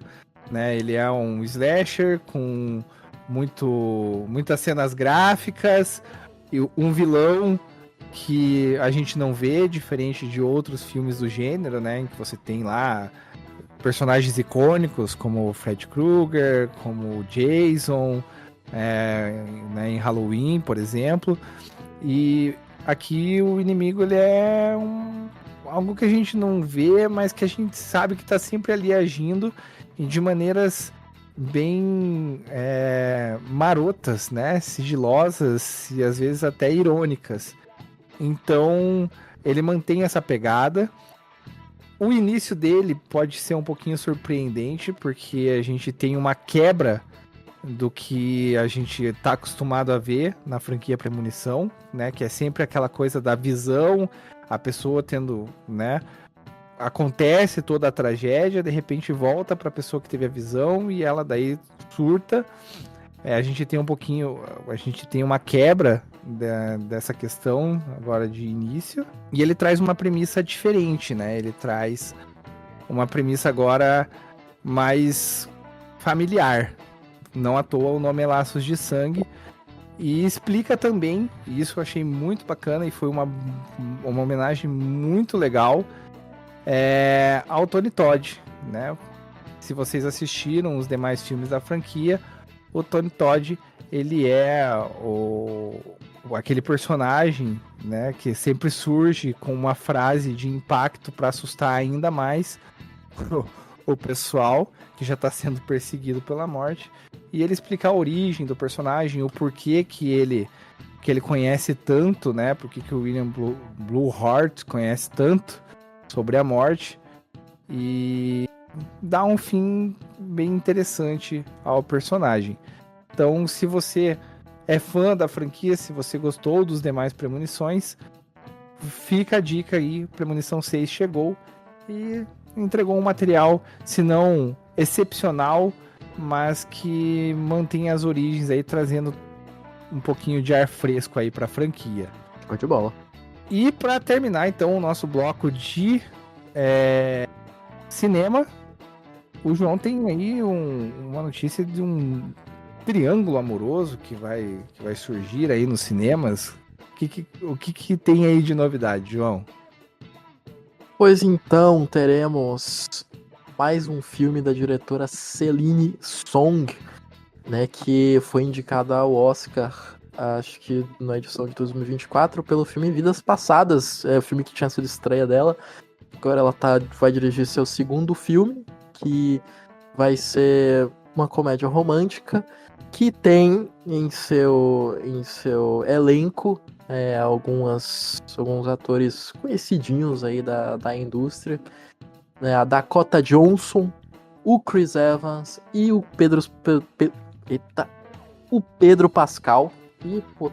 né? Ele é um slasher com muitas cenas gráficas e um vilão que a gente não vê, diferente de outros filmes do gênero, né? Em que você tem lá personagens icônicos como o Fred Krueger, como o Jason, né, em Halloween, por exemplo. E aqui o inimigo ele é algo que a gente não vê, mas que a gente sabe que está sempre ali agindo e de maneiras bem marotas, né? Sigilosas e às vezes até irônicas. Então ele mantém essa pegada. O início dele pode ser um pouquinho surpreendente, porque a gente tem uma quebra do que a gente está acostumado a ver na franquia Premonição, né? Que é sempre aquela coisa da visão, a pessoa tendo, né? Acontece toda a tragédia, de repente volta para a pessoa que teve a visão e ela daí surta. A gente tem uma quebra dessa questão agora de início, e ele traz uma premissa diferente, né? Ele traz uma premissa agora mais familiar. Não à toa o nome é Laços de Sangue. E explica também, e isso eu achei muito bacana e foi uma homenagem muito legal, ao Tony Todd, né? Se vocês assistiram os demais filmes da franquia, o Tony Todd, ele é aquele personagem, né, que sempre surge com uma frase de impacto para assustar ainda mais o pessoal que já está sendo perseguido pela morte, e ele explica a origem do personagem, o porquê que ele conhece tanto, né, porque que o William Bluehart conhece tanto sobre a morte, e dá um fim bem interessante ao personagem. Então, se você é fã da franquia, se você gostou dos demais Premonições, fica a dica aí, Premonição 6 chegou e entregou um material, se não excepcional, mas que mantém as origens aí, trazendo um pouquinho de ar fresco aí pra franquia. Show de bola. E para terminar, então, o nosso bloco de cinema, o João tem aí uma notícia de um triângulo amoroso que vai surgir aí nos cinemas. O que tem aí de novidade, João? Pois então, teremos mais um filme da diretora Celine Song, né, que foi indicada ao Oscar, acho que na edição de 2024, pelo filme Vidas Passadas, o filme que tinha sido estreia dela. Agora ela vai dirigir seu segundo filme, que vai ser uma comédia romântica, que tem em seu elenco alguns atores conhecidinhos aí da indústria, né? A Dakota Johnson, o Chris Evans e o o Pedro Pascal. E, pô,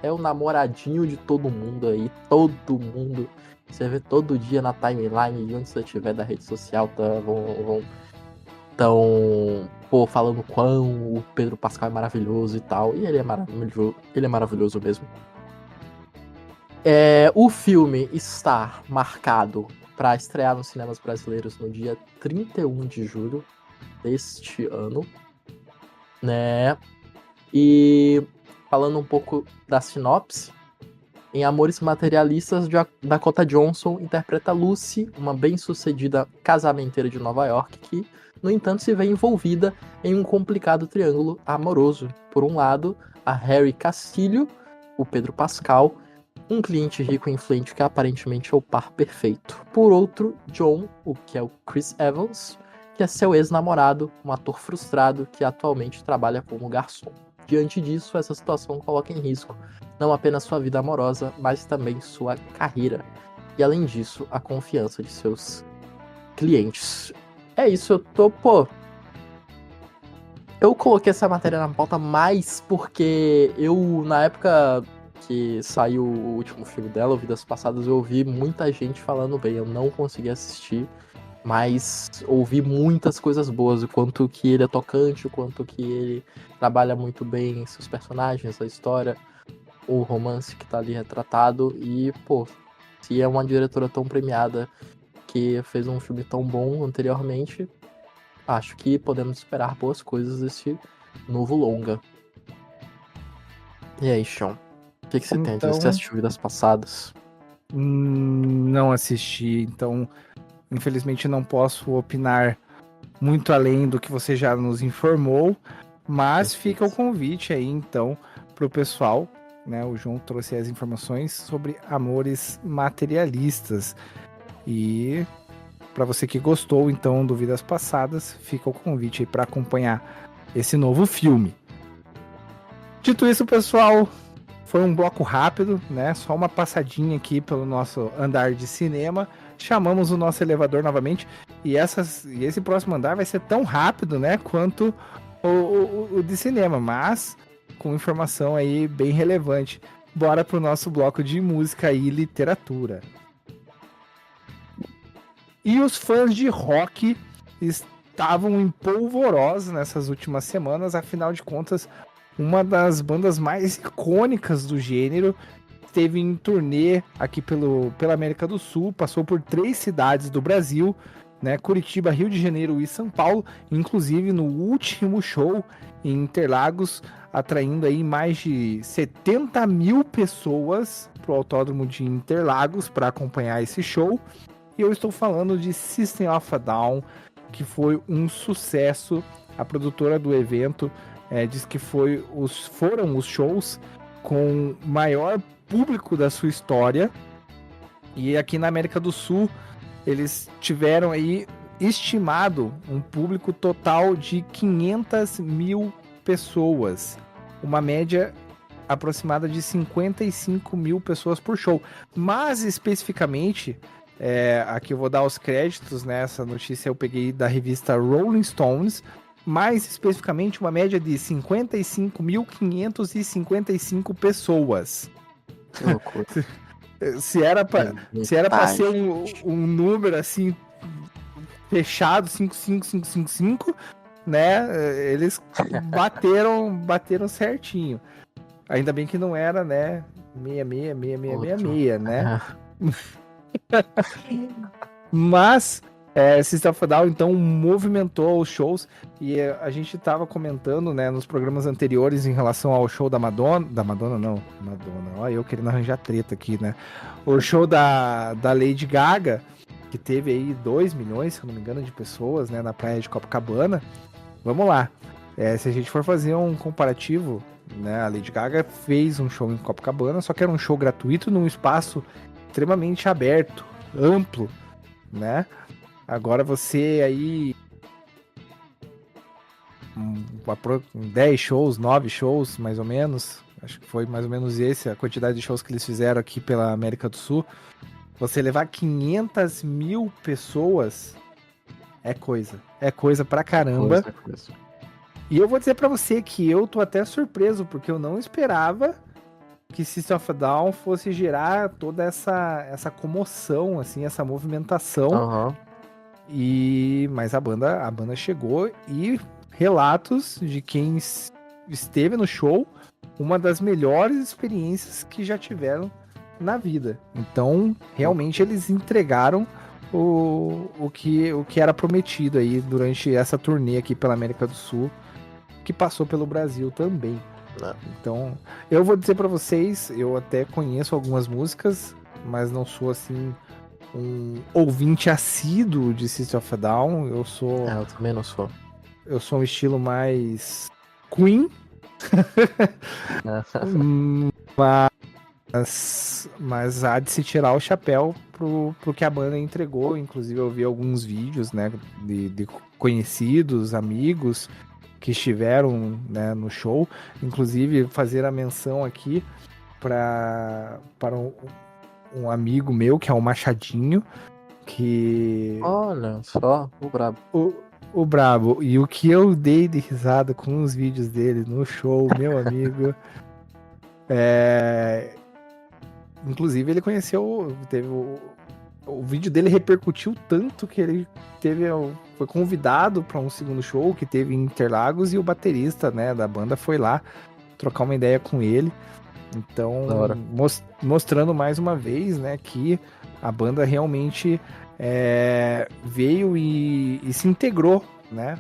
é o namoradinho de todo mundo aí, todo mundo. Você vê todo dia na timeline, de onde você estiver da rede social, pô, falando quão o Pedro Pascal é maravilhoso e tal. E ele é maravilhoso mesmo. O filme está marcado para estrear nos cinemas brasileiros no dia 31 de julho deste ano, né? E falando um pouco da sinopse, em Amores Materialistas, Dakota Johnson interpreta Lucy, uma bem-sucedida casamenteira de Nova York que, no entanto, se vê envolvida em um complicado triângulo amoroso. Por um lado, a Harry Castilho, o Pedro Pascal, um cliente rico e influente que aparentemente é o par perfeito. Por outro, John, o que é o Chris Evans, que é seu ex-namorado, um ator frustrado que atualmente trabalha como garçom. Diante disso, essa situação coloca em risco não apenas sua vida amorosa, mas também sua carreira. E além disso, a confiança de seus clientes. É isso, eu coloquei essa matéria na pauta mais porque na época que saiu o último filme dela, Vidas Passadas, eu ouvi muita gente falando bem. Eu não consegui assistir, mas ouvi muitas coisas boas, o quanto que ele é tocante, o quanto que ele trabalha muito bem seus personagens, a história, o romance que tá ali retratado. E, pô, se é uma diretora tão premiada que fez um filme tão bom anteriormente, acho que podemos esperar boas coisas desse novo longa. E aí, Sean? O que você tem? Você assistiu Vidas Passadas? Não assisti, então infelizmente não posso opinar muito além do que você já nos informou, mas fica o convite aí então pro pessoal, né? O João trouxe as informações sobre Amores Materialistas e para você que gostou então do Vidas Passadas, fica o convite aí para acompanhar esse novo filme. Dito isso, pessoal, foi um bloco rápido, né? Só uma passadinha aqui pelo nosso andar de cinema. Chamamos o nosso elevador novamente. E esse próximo andar vai ser tão rápido, né? Quanto o de cinema. Mas com informação aí bem relevante. Bora pro nosso bloco de música e literatura. E os fãs de rock estavam em polvorosa nessas últimas semanas. Afinal de contas, uma das bandas mais icônicas do gênero esteve em turnê aqui pela América do Sul, passou por 3 cidades do Brasil, né? Curitiba, Rio de Janeiro e São Paulo, inclusive no último show em Interlagos, atraindo aí mais de 70 mil pessoas para o Autódromo de Interlagos para acompanhar esse show. E eu estou falando de System of a Down, que foi um sucesso. A produtora do evento diz que foram os shows com maior público da sua história. E aqui na América do Sul, eles tiveram aí estimado um público total de 500 mil pessoas. Uma média aproximada de 55 mil pessoas por show. Mas especificamente, aqui eu vou dar os créditos, né? Essa notícia eu peguei da revista Rolling Stones. Mais especificamente, uma média de 55.555 pessoas. Que loucura. se era para ser um número assim fechado, 55555, né? Eles bateram certinho. Ainda bem que não era, né? 66, né? Mas System of a Down então movimentou os shows e a gente estava comentando, né, nos programas anteriores em relação ao show da Madonna, olha eu querendo arranjar treta aqui, né, o show da Lady Gaga, que teve aí 2 milhões, se eu não me engano, de pessoas, né, na praia de Copacabana. Vamos lá, se a gente for fazer um comparativo, né, a Lady Gaga fez um show em Copacabana, só que era um show gratuito num espaço extremamente aberto, amplo, né? Agora você aí 10 shows, 9 shows, mais ou menos, Acho que foi mais ou menos esse, a quantidade de shows que eles fizeram aqui pela América do Sul. Você levar 500 mil pessoas é coisa. É coisa pra caramba. Coisa. E eu vou dizer pra você que eu tô até surpreso, porque eu não esperava que System of a Down fosse gerar toda essa comoção, assim, essa movimentação. Aham. Mas a banda chegou e relatos de quem esteve no show, uma das melhores experiências que já tiveram na vida. Então, realmente eles entregaram o que era prometido aí durante essa turnê aqui pela América do Sul, que passou pelo Brasil também. Então, eu vou dizer pra vocês, eu até conheço algumas músicas, mas não sou assim um ouvinte assíduo de System of a Down. Eu também não sou. Eu sou um estilo mais Queen. Mas há de se tirar o chapéu pro que a banda entregou. Inclusive eu vi alguns vídeos, né, de conhecidos, amigos que estiveram, né, no show. Inclusive fazer a menção aqui para um amigo meu, que é o Machadinho, que... Olha só, o brabo. O brabo. E o que eu dei de risada com os vídeos dele no show, meu amigo. Inclusive ele conheceu, o vídeo dele repercutiu tanto que ele foi convidado para um segundo show que teve em Interlagos, e o baterista, né, da banda foi lá trocar uma ideia com ele. Então, mostrando mais uma vez, né, que a banda realmente veio e se integrou, né,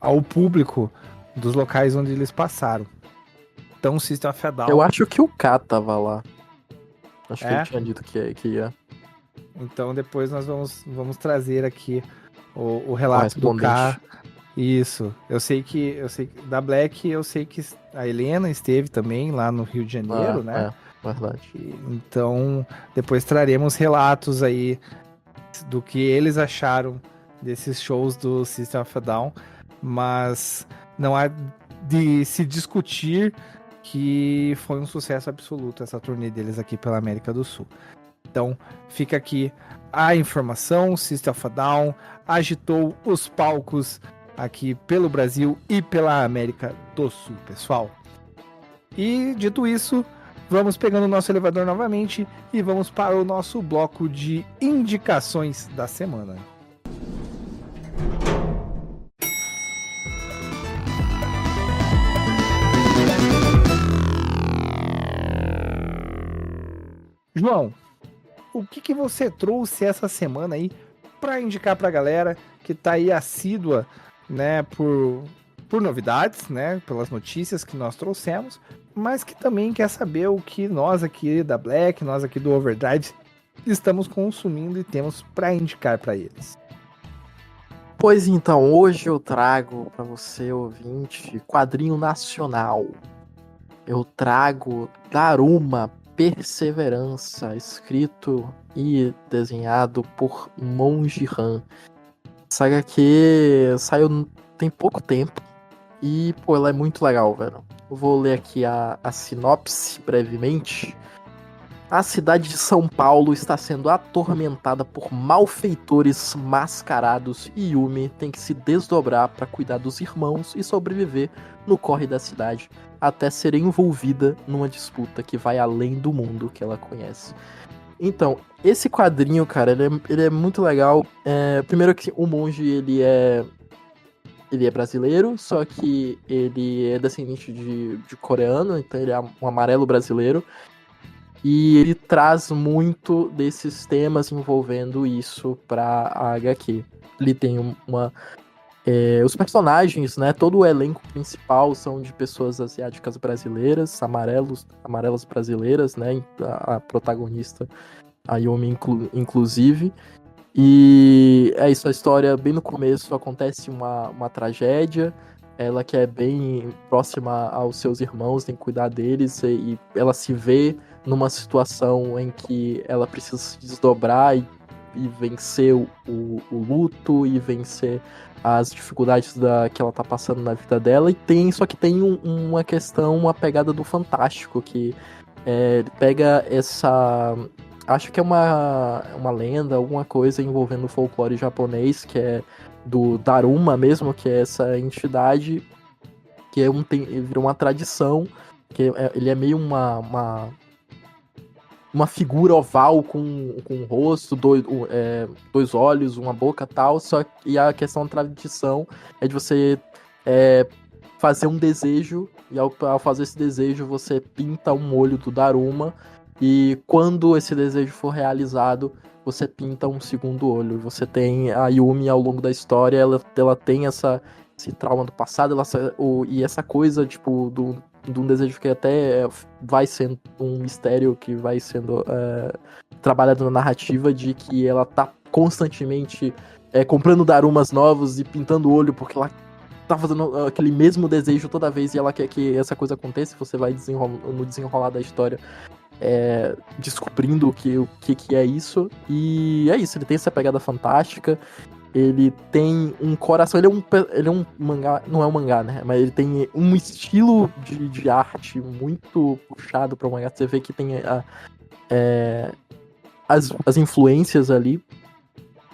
ao público dos locais onde eles passaram. Então, o System of a Down... Eu acho que o K tava lá. Acho que ele tinha dito que ia. Então, depois nós vamos trazer aqui o relato do K. Isso. Eu sei que da Black, eu sei que a Helena esteve também lá no Rio de Janeiro, né? Verdade. Então, depois traremos relatos aí do que eles acharam desses shows do System of a Down, mas não há de se discutir que foi um sucesso absoluto essa turnê deles aqui pela América do Sul. Então, fica aqui a informação: System of a Down agitou os palcos aqui pelo Brasil e pela América do Sul, pessoal. E dito isso, vamos pegando o nosso elevador novamente e vamos para o nosso bloco de indicações da semana. João, o que você trouxe essa semana aí para indicar para a galera que tá aí assídua, né, por novidades, né, pelas notícias que nós trouxemos, mas que também quer saber o que nós aqui da Black, nós aqui do Overdrive, estamos consumindo e temos para indicar para eles? Pois então, hoje eu trago para você, ouvinte, quadrinho nacional. Eu trago Daruma Perseverança, escrito e desenhado por Monji Han. Essa HQ saiu tem pouco tempo e, pô, ela é muito legal, velho. Eu vou ler aqui a sinopse brevemente. A cidade de São Paulo está sendo atormentada por malfeitores mascarados e Yumi tem que se desdobrar para cuidar dos irmãos e sobreviver no corre da cidade até ser envolvida numa disputa que vai além do mundo que ela conhece. Então, esse quadrinho, cara, ele é muito legal. Primeiro que o Monge, ele é brasileiro, só que ele é descendente de coreano, então ele é um amarelo brasileiro. E ele traz muito desses temas envolvendo isso pra a HQ. Ele tem os personagens, né? Todo o elenco principal são de pessoas asiáticas brasileiras, amarelas brasileiras, né? A protagonista, a Yumi, inclusive. E é isso, a história, bem no começo, acontece uma tragédia. Ela que é bem próxima aos seus irmãos, tem que cuidar deles, e ela se vê numa situação em que ela precisa se desdobrar e e vencer o luto e vencer as dificuldades que ela tá passando na vida dela. Só que tem uma questão, uma pegada do fantástico, que ele pega essa... Acho que é uma lenda, alguma coisa envolvendo o folclore japonês, que é do Daruma mesmo, que é essa entidade, que virou uma tradição, que ele é meio uma figura oval com um rosto, dois olhos, uma boca e tal, e a questão da tradição é de você fazer um desejo, e ao fazer esse desejo você pinta um olho do Daruma, e quando esse desejo for realizado, você pinta um segundo olho. Você tem a Yumi ao longo da história, ela tem esse trauma do passado, e essa coisa, tipo, de um desejo que até vai sendo um mistério que vai sendo trabalhado na narrativa, de que ela tá constantemente comprando darumas novos e pintando o olho, porque ela tá fazendo aquele mesmo desejo toda vez, e ela quer que essa coisa aconteça. Você vai no desenrolar da história descobrindo o que é isso. E é isso, ele tem essa pegada fantástica. Ele tem um coração, ele é um mangá, não é um mangá, né? Mas ele tem um estilo de arte muito puxado para o mangá. Você vê que tem as influências ali.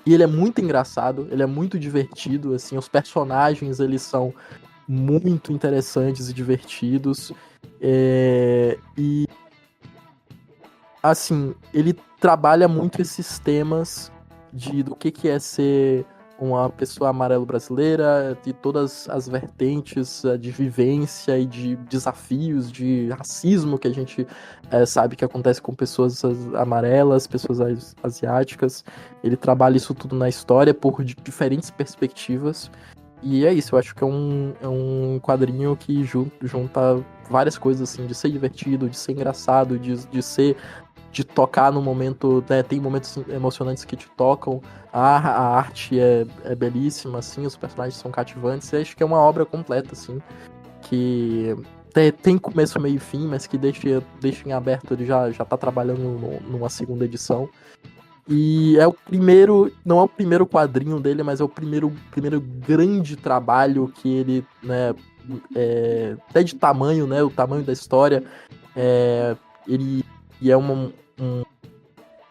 E ele é muito engraçado, ele é muito divertido, assim, os personagens, eles são muito interessantes e divertidos. E assim, ele trabalha muito esses temas do que é ser uma pessoa amarelo brasileira, de todas as vertentes de vivência e de desafios, de racismo que a gente sabe que acontece com pessoas amarelas, pessoas asiáticas. Ele trabalha isso tudo na história por diferentes perspectivas. E é isso, eu acho que é um quadrinho que junta várias coisas, assim, de ser divertido, de ser engraçado, de tocar no momento, né? Tem momentos emocionantes que te tocam, a arte é belíssima, assim, os personagens são cativantes. Eu acho que é uma obra completa, assim, que tem começo, meio e fim, mas que deixa em aberto. Ele já tá trabalhando numa segunda edição. E não é o primeiro quadrinho dele, mas é o primeiro grande trabalho que ele, né, até de tamanho, né, o tamanho da história, ele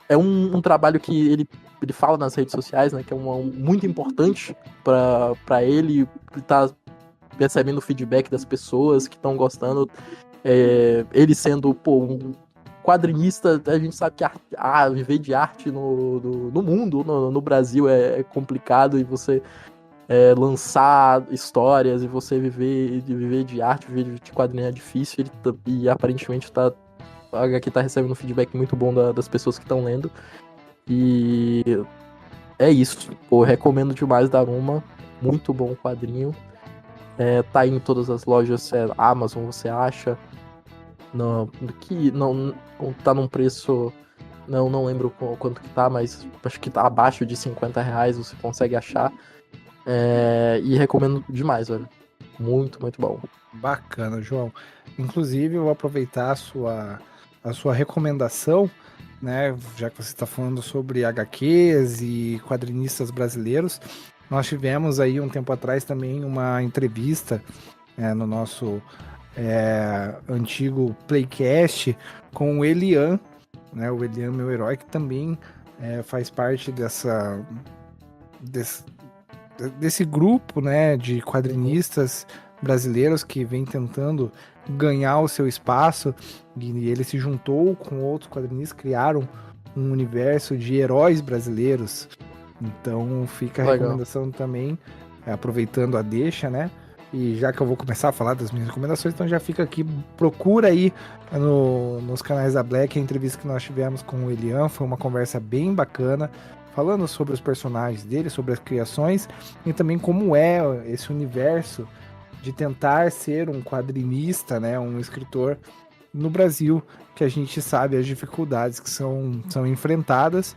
é um trabalho que ele fala nas redes sociais, né, que é muito importante para ele estar recebendo feedback das pessoas que estão gostando. Ele sendo, um quadrinista, a gente sabe que viver de arte no mundo, no Brasil, é complicado, e você lançar histórias e você viver de arte, viver de quadrinho é difícil, e aparentemente a HQ tá recebendo um feedback muito bom das pessoas que estão lendo. E é isso. Pô, recomendo demais Daruma. Muito bom o quadrinho. Tá aí em todas as lojas Amazon, você acha. Não tá num preço... Não lembro quanto que tá, mas acho que tá abaixo de R$50, você consegue achar. E recomendo demais, velho. Muito, muito bom. Bacana, João. Inclusive, eu vou aproveitar a sua recomendação, né? Já que você está falando sobre HQs e quadrinistas brasileiros. Nós tivemos aí um tempo atrás também uma entrevista no nosso antigo Playcast com o Elian, né? O Elian, meu herói, que também faz parte desse grupo, né, de quadrinistas brasileiros que vem tentando ganhar o seu espaço, e ele se juntou com outros quadrinistas, criaram um universo de heróis brasileiros. Então fica a recomendação também, aproveitando a deixa, né? E já que eu vou começar a falar das minhas recomendações, então já fica aqui, procura aí nos canais da Black a entrevista que nós tivemos com o Elian. Foi uma conversa bem bacana, falando sobre os personagens dele, sobre as criações, e também como é esse universo de tentar ser um quadrinista, né, um escritor no Brasil, que a gente sabe as dificuldades que são enfrentadas.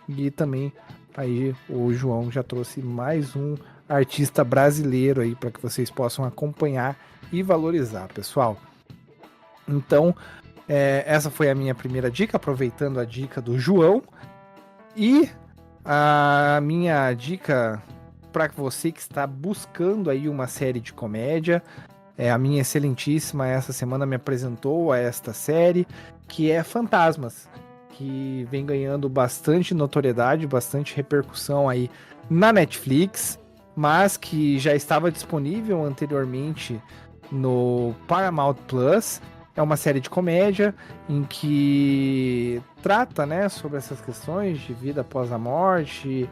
E também aí o João já trouxe mais um artista brasileiro aí para que vocês possam acompanhar e valorizar, pessoal. Então, essa foi a minha primeira dica, aproveitando a dica do João. E a minha dica para você que está buscando aí uma série de comédia, a minha excelentíssima essa semana me apresentou a esta série, que é Fantasmas, que vem ganhando bastante notoriedade, bastante repercussão aí na Netflix, mas que já estava disponível anteriormente no Paramount Plus. É uma série de comédia em que trata, né, sobre essas questões de vida após a morte,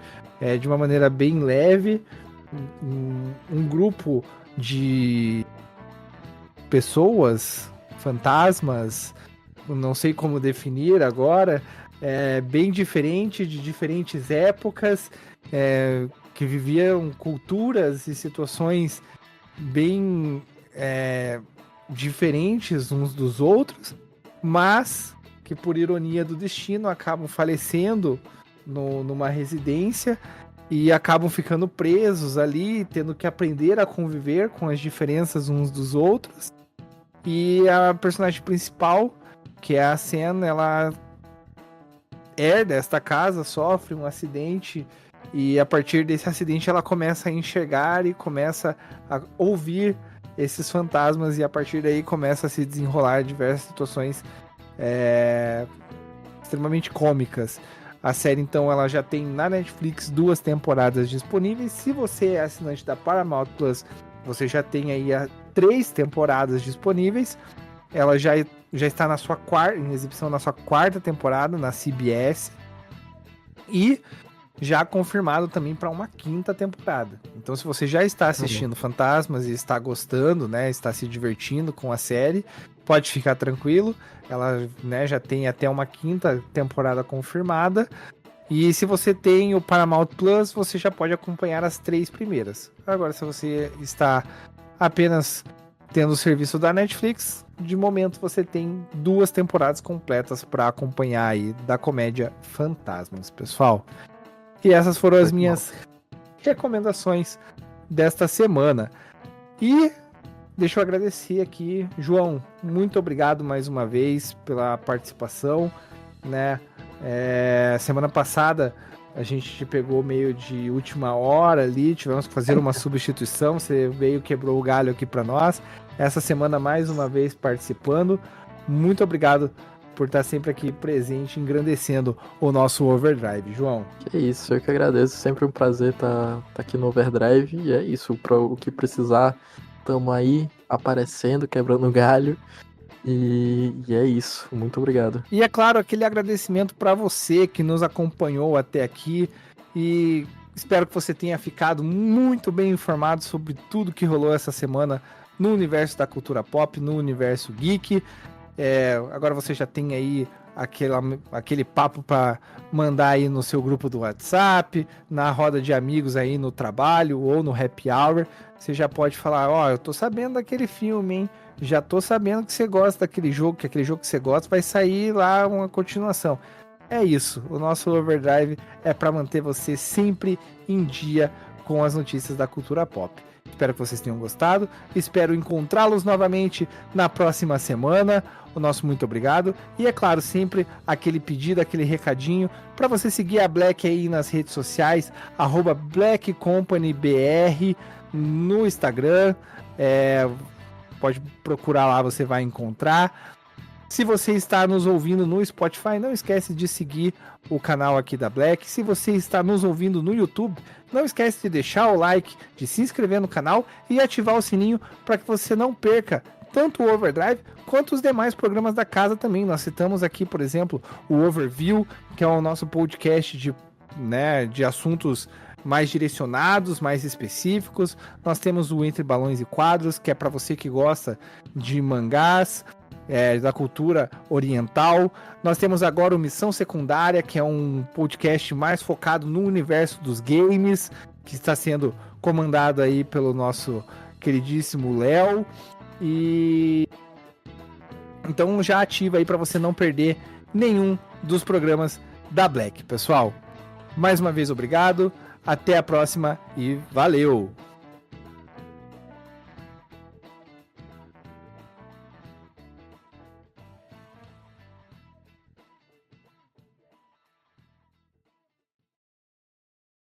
de uma maneira bem leve. Um grupo de pessoas, fantasmas, não sei como definir agora, bem diferente, de diferentes épocas, que viviam culturas e situações bem diferentes uns dos outros, mas que por ironia do destino acabam falecendo numa residência e acabam ficando presos ali, tendo que aprender a conviver com as diferenças uns dos outros. E a personagem principal, que é a Sen, ela herda esta casa, sofre um acidente e a partir desse acidente ela começa a enxergar e começa a ouvir esses fantasmas e a partir daí começa a se desenrolar diversas situações extremamente cômicas. A série, então, ela já tem na Netflix 2 temporadas disponíveis. Se você é assinante da Paramount Plus, você já tem aí 3 temporadas disponíveis. Ela já está em exibição na sua 4ª temporada na CBS. E já confirmado também para uma 5ª temporada. Então, se você já está assistindo Fantasmas e está gostando, né, está se divertindo com a série, pode ficar tranquilo. Ela, né, já tem até uma 5ª temporada confirmada. E se você tem o Paramount Plus, você já pode acompanhar as 3 primeiras. Agora, se você está apenas tendo o serviço da Netflix, de momento você tem 2 temporadas completas para acompanhar aí da comédia Fantasmas, pessoal. E essas foram as minhas recomendações desta semana. E deixa eu agradecer aqui, João, muito obrigado mais uma vez pela participação, né? Semana passada a gente te pegou meio de última hora ali, tivemos que fazer uma substituição, você veio, quebrou o galho aqui para nós. Essa semana mais uma vez participando. Muito obrigado por estar sempre aqui presente, engrandecendo o nosso Overdrive, João. Que isso, eu que agradeço, sempre um prazer estar aqui no Overdrive, e é isso, para o que precisar, estamos aí, aparecendo, quebrando galho, e é isso, muito obrigado. E é claro, aquele agradecimento para você que nos acompanhou até aqui, e espero que você tenha ficado muito bem informado sobre tudo que rolou essa semana no universo da cultura pop, no universo geek. Agora você já tem aí aquele papo para mandar aí no seu grupo do WhatsApp, na roda de amigos aí no trabalho ou no happy hour. Você já pode falar, eu tô sabendo daquele filme, hein? Já tô sabendo que você gosta daquele jogo, que aquele jogo que você gosta vai sair lá uma continuação. É isso, o nosso Overdrive é para manter você sempre em dia com as notícias da cultura pop. Espero que vocês tenham gostado. Espero encontrá-los novamente na próxima semana. O nosso muito obrigado. E é claro, sempre aquele pedido, aquele recadinho para você seguir a Black aí nas redes sociais, @BlackCompanyBR no Instagram. Pode procurar lá, você vai encontrar. Se você está nos ouvindo no Spotify, não esquece de seguir o canal aqui da Black. Se você está nos ouvindo no YouTube, não esquece de deixar o like, de se inscrever no canal e ativar o sininho para que você não perca tanto o Overdrive quanto os demais programas da casa também. Nós citamos aqui, por exemplo, o Overview, que é o nosso podcast de assuntos mais direcionados, mais específicos. Nós temos o Entre Balões e Quadros, que é para você que gosta de mangás, da cultura oriental. Nós temos agora o Missão Secundária, que é um podcast mais focado no universo dos games, que está sendo comandado aí pelo nosso queridíssimo Léo. E então já ativa aí para você não perder nenhum dos programas da Black, pessoal. Mais uma vez, obrigado. Até a próxima e valeu!